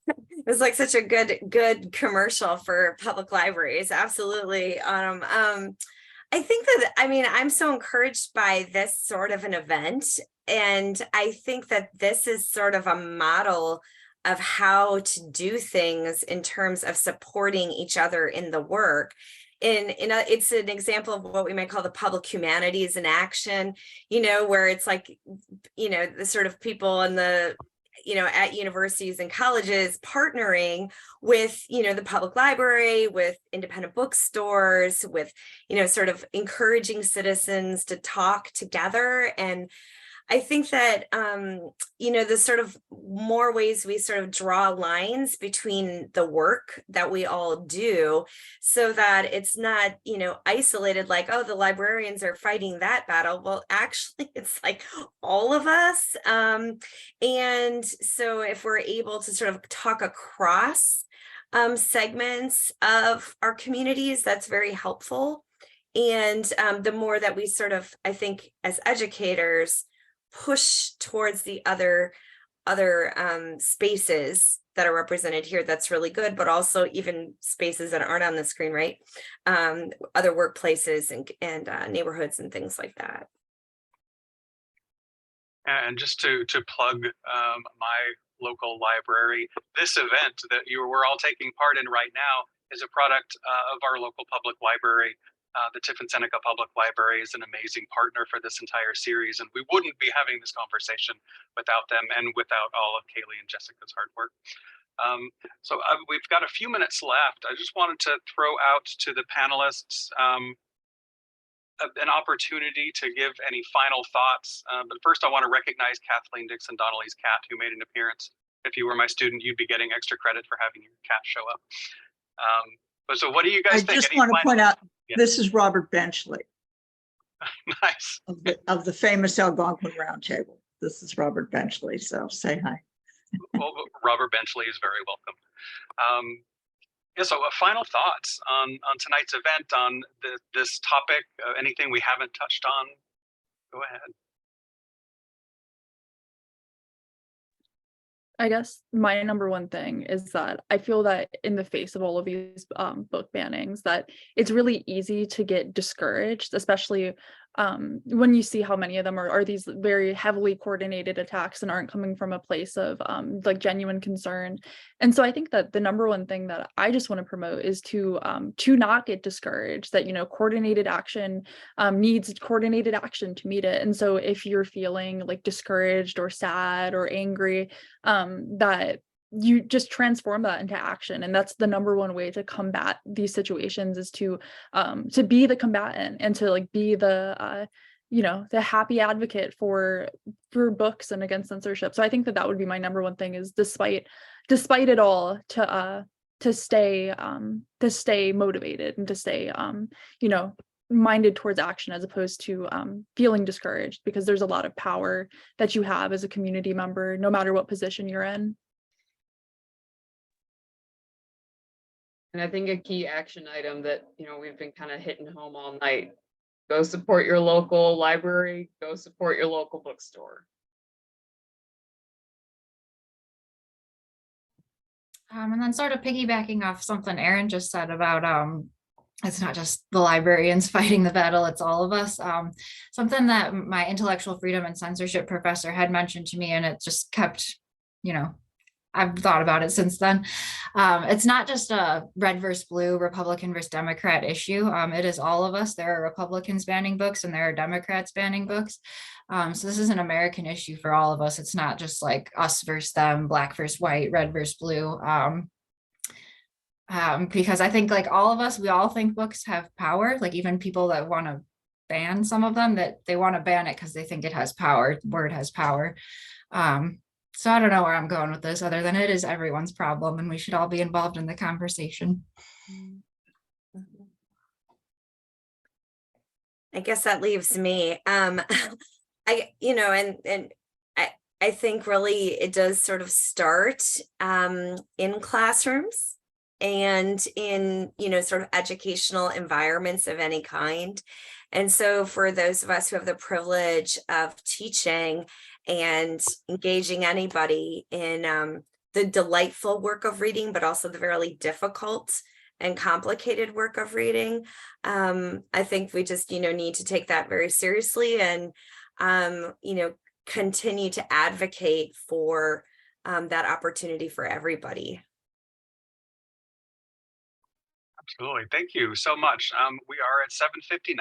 it was like such a good commercial for public libraries. Absolutely. I think that, I mean, I'm so encouraged by this sort of an event. And I think that this is sort of a model of how to do things in terms of supporting each other in the work. It's an example of what we might call the public humanities in action, you know, where it's like, you know, the sort of people in the, you know, at universities and colleges partnering with, you know, the public library, with independent bookstores, with, you know, sort of encouraging citizens to talk together. And I think that, you know, the sort of more ways we sort of draw lines between the work that we all do, so that it's not, you know, isolated, like, oh, the librarians are fighting that battle. Well, actually, it's like all of us. And so if we're able to sort of talk across segments of our communities, that's very helpful. And the more that we sort of, I think, as educators, push towards the other spaces that are represented here, that's really good, but also even spaces that aren't on the screen, right? Other workplaces and neighborhoods and things like that. And just to plug my local library, this event that we're all taking part in right now is a product of our local public library. The Tiffin Seneca Public Library is an amazing partner for this entire series, and we wouldn't be having this conversation without them and without all of Kaylee and Jessica's hard work. So we've got a few minutes left. I just wanted to throw out to the panelists an opportunity to give any final thoughts. But first, I want to recognize Kathleen Dixon Donnelly's cat, who made an appearance. If you were my student, you'd be getting extra credit for having your cat show up. But so what do you guys think? I just want to point out, this is Robert Benchley. Nice. Of the famous Algonquin Roundtable. This is Robert Benchley, so say hi. Well, Robert Benchley is very welcome. Yeah, so final thoughts on tonight's event, on this topic, anything we haven't touched on? Go ahead. I guess my number one thing is that I feel that in the face of all of these book bannings, that it's really easy to get discouraged, especially when you see how many of them are these very heavily coordinated attacks and aren't coming from a place of like genuine concern. And so I think that the number one thing that I just want to promote is to not get discouraged, that, you know, coordinated action needs coordinated action to meet it. And so if you're feeling like discouraged or sad or angry, that you just transform that into action. And that's the number one way to combat these situations, is to be the combatant and to like be the you know, the happy advocate for books and against censorship. So I think that would be my number one thing, is despite it all, to stay motivated and to stay you know, minded towards action, as opposed to feeling discouraged, because there's a lot of power that you have as a community member, no matter what position you're in. And I think a key action item that, you know, we've been kind of hitting home all night: go support your local library, go support your local bookstore. And then sort of piggybacking off something Erin just said about it's not just the librarians fighting the battle, it's all of us. Something that my intellectual freedom and censorship professor had mentioned to me, and it just kept, you know, I've thought about it since then. It's not just a red versus blue, Republican versus Democrat issue. It is all of us. There are Republicans banning books and there are Democrats banning books. So this is an American issue for all of us. It's not just like us versus them, black versus white, red versus blue. Because I think like all of us, we all think books have power. Like even people that want to ban some of them, that they want to ban it because they think it has power. The word has power. So I don't know where I'm going with this, other than it is everyone's problem and we should all be involved in the conversation. I guess that leaves me. You know, and I think really it does sort of start in classrooms and in, you know, sort of educational environments of any kind. And so for those of us who have the privilege of teaching and engaging anybody in the delightful work of reading, but also the very difficult and complicated work of reading, I think we just, you know, need to take that very seriously and, you know, continue to advocate for that opportunity for everybody. Absolutely. Thank you so much. We are at 7:59,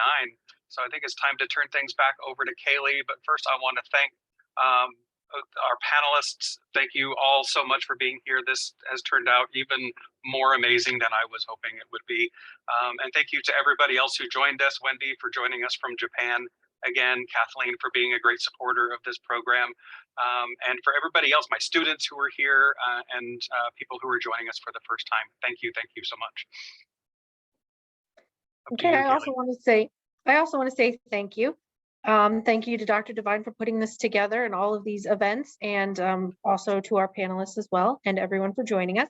so I think it's time to turn things back over to Kaylee. But first, I want to thank our panelists. Thank you all so much for being here. This has turned out even more amazing than I was hoping it would be. And thank you to everybody else who joined us. Wendy for joining us from Japan. Again, Kathleen for being a great supporter of this program. And for everybody else, my students who are here and people who are joining us for the first time. Thank you so much. Okay, I also want to say thank you. Thank you to Dr. Devine for putting this together and all of these events, and also to our panelists as well, and everyone for joining us.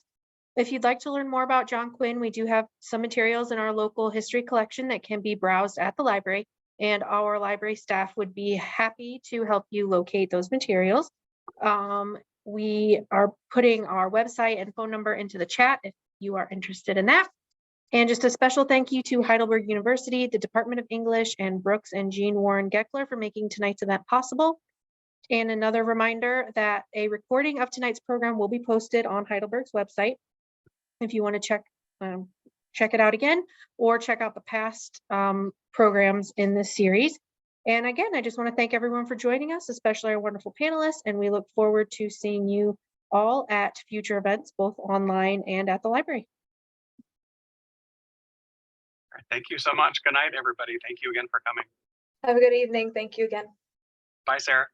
If you'd like to learn more about John Quinn, we do have some materials in our local history collection that can be browsed at the library, and our library staff would be happy to help you locate those materials. We are putting our website and phone number into the chat if you are interested in that. And just a special thank you to Heidelberg University, the Department of English, and Brooks and Jean Warren Geckler for making tonight's event possible. And another reminder that a recording of tonight's program will be posted on Heidelberg's website if you want to check it out again, or check out the past programs in this series. And again, I just want to thank everyone for joining us, especially our wonderful panelists, and we look forward to seeing you all at future events, both online and at the library. Thank you so much. Good night, everybody. Thank you again for coming. Have a good evening. Thank you again. Bye, Sarah.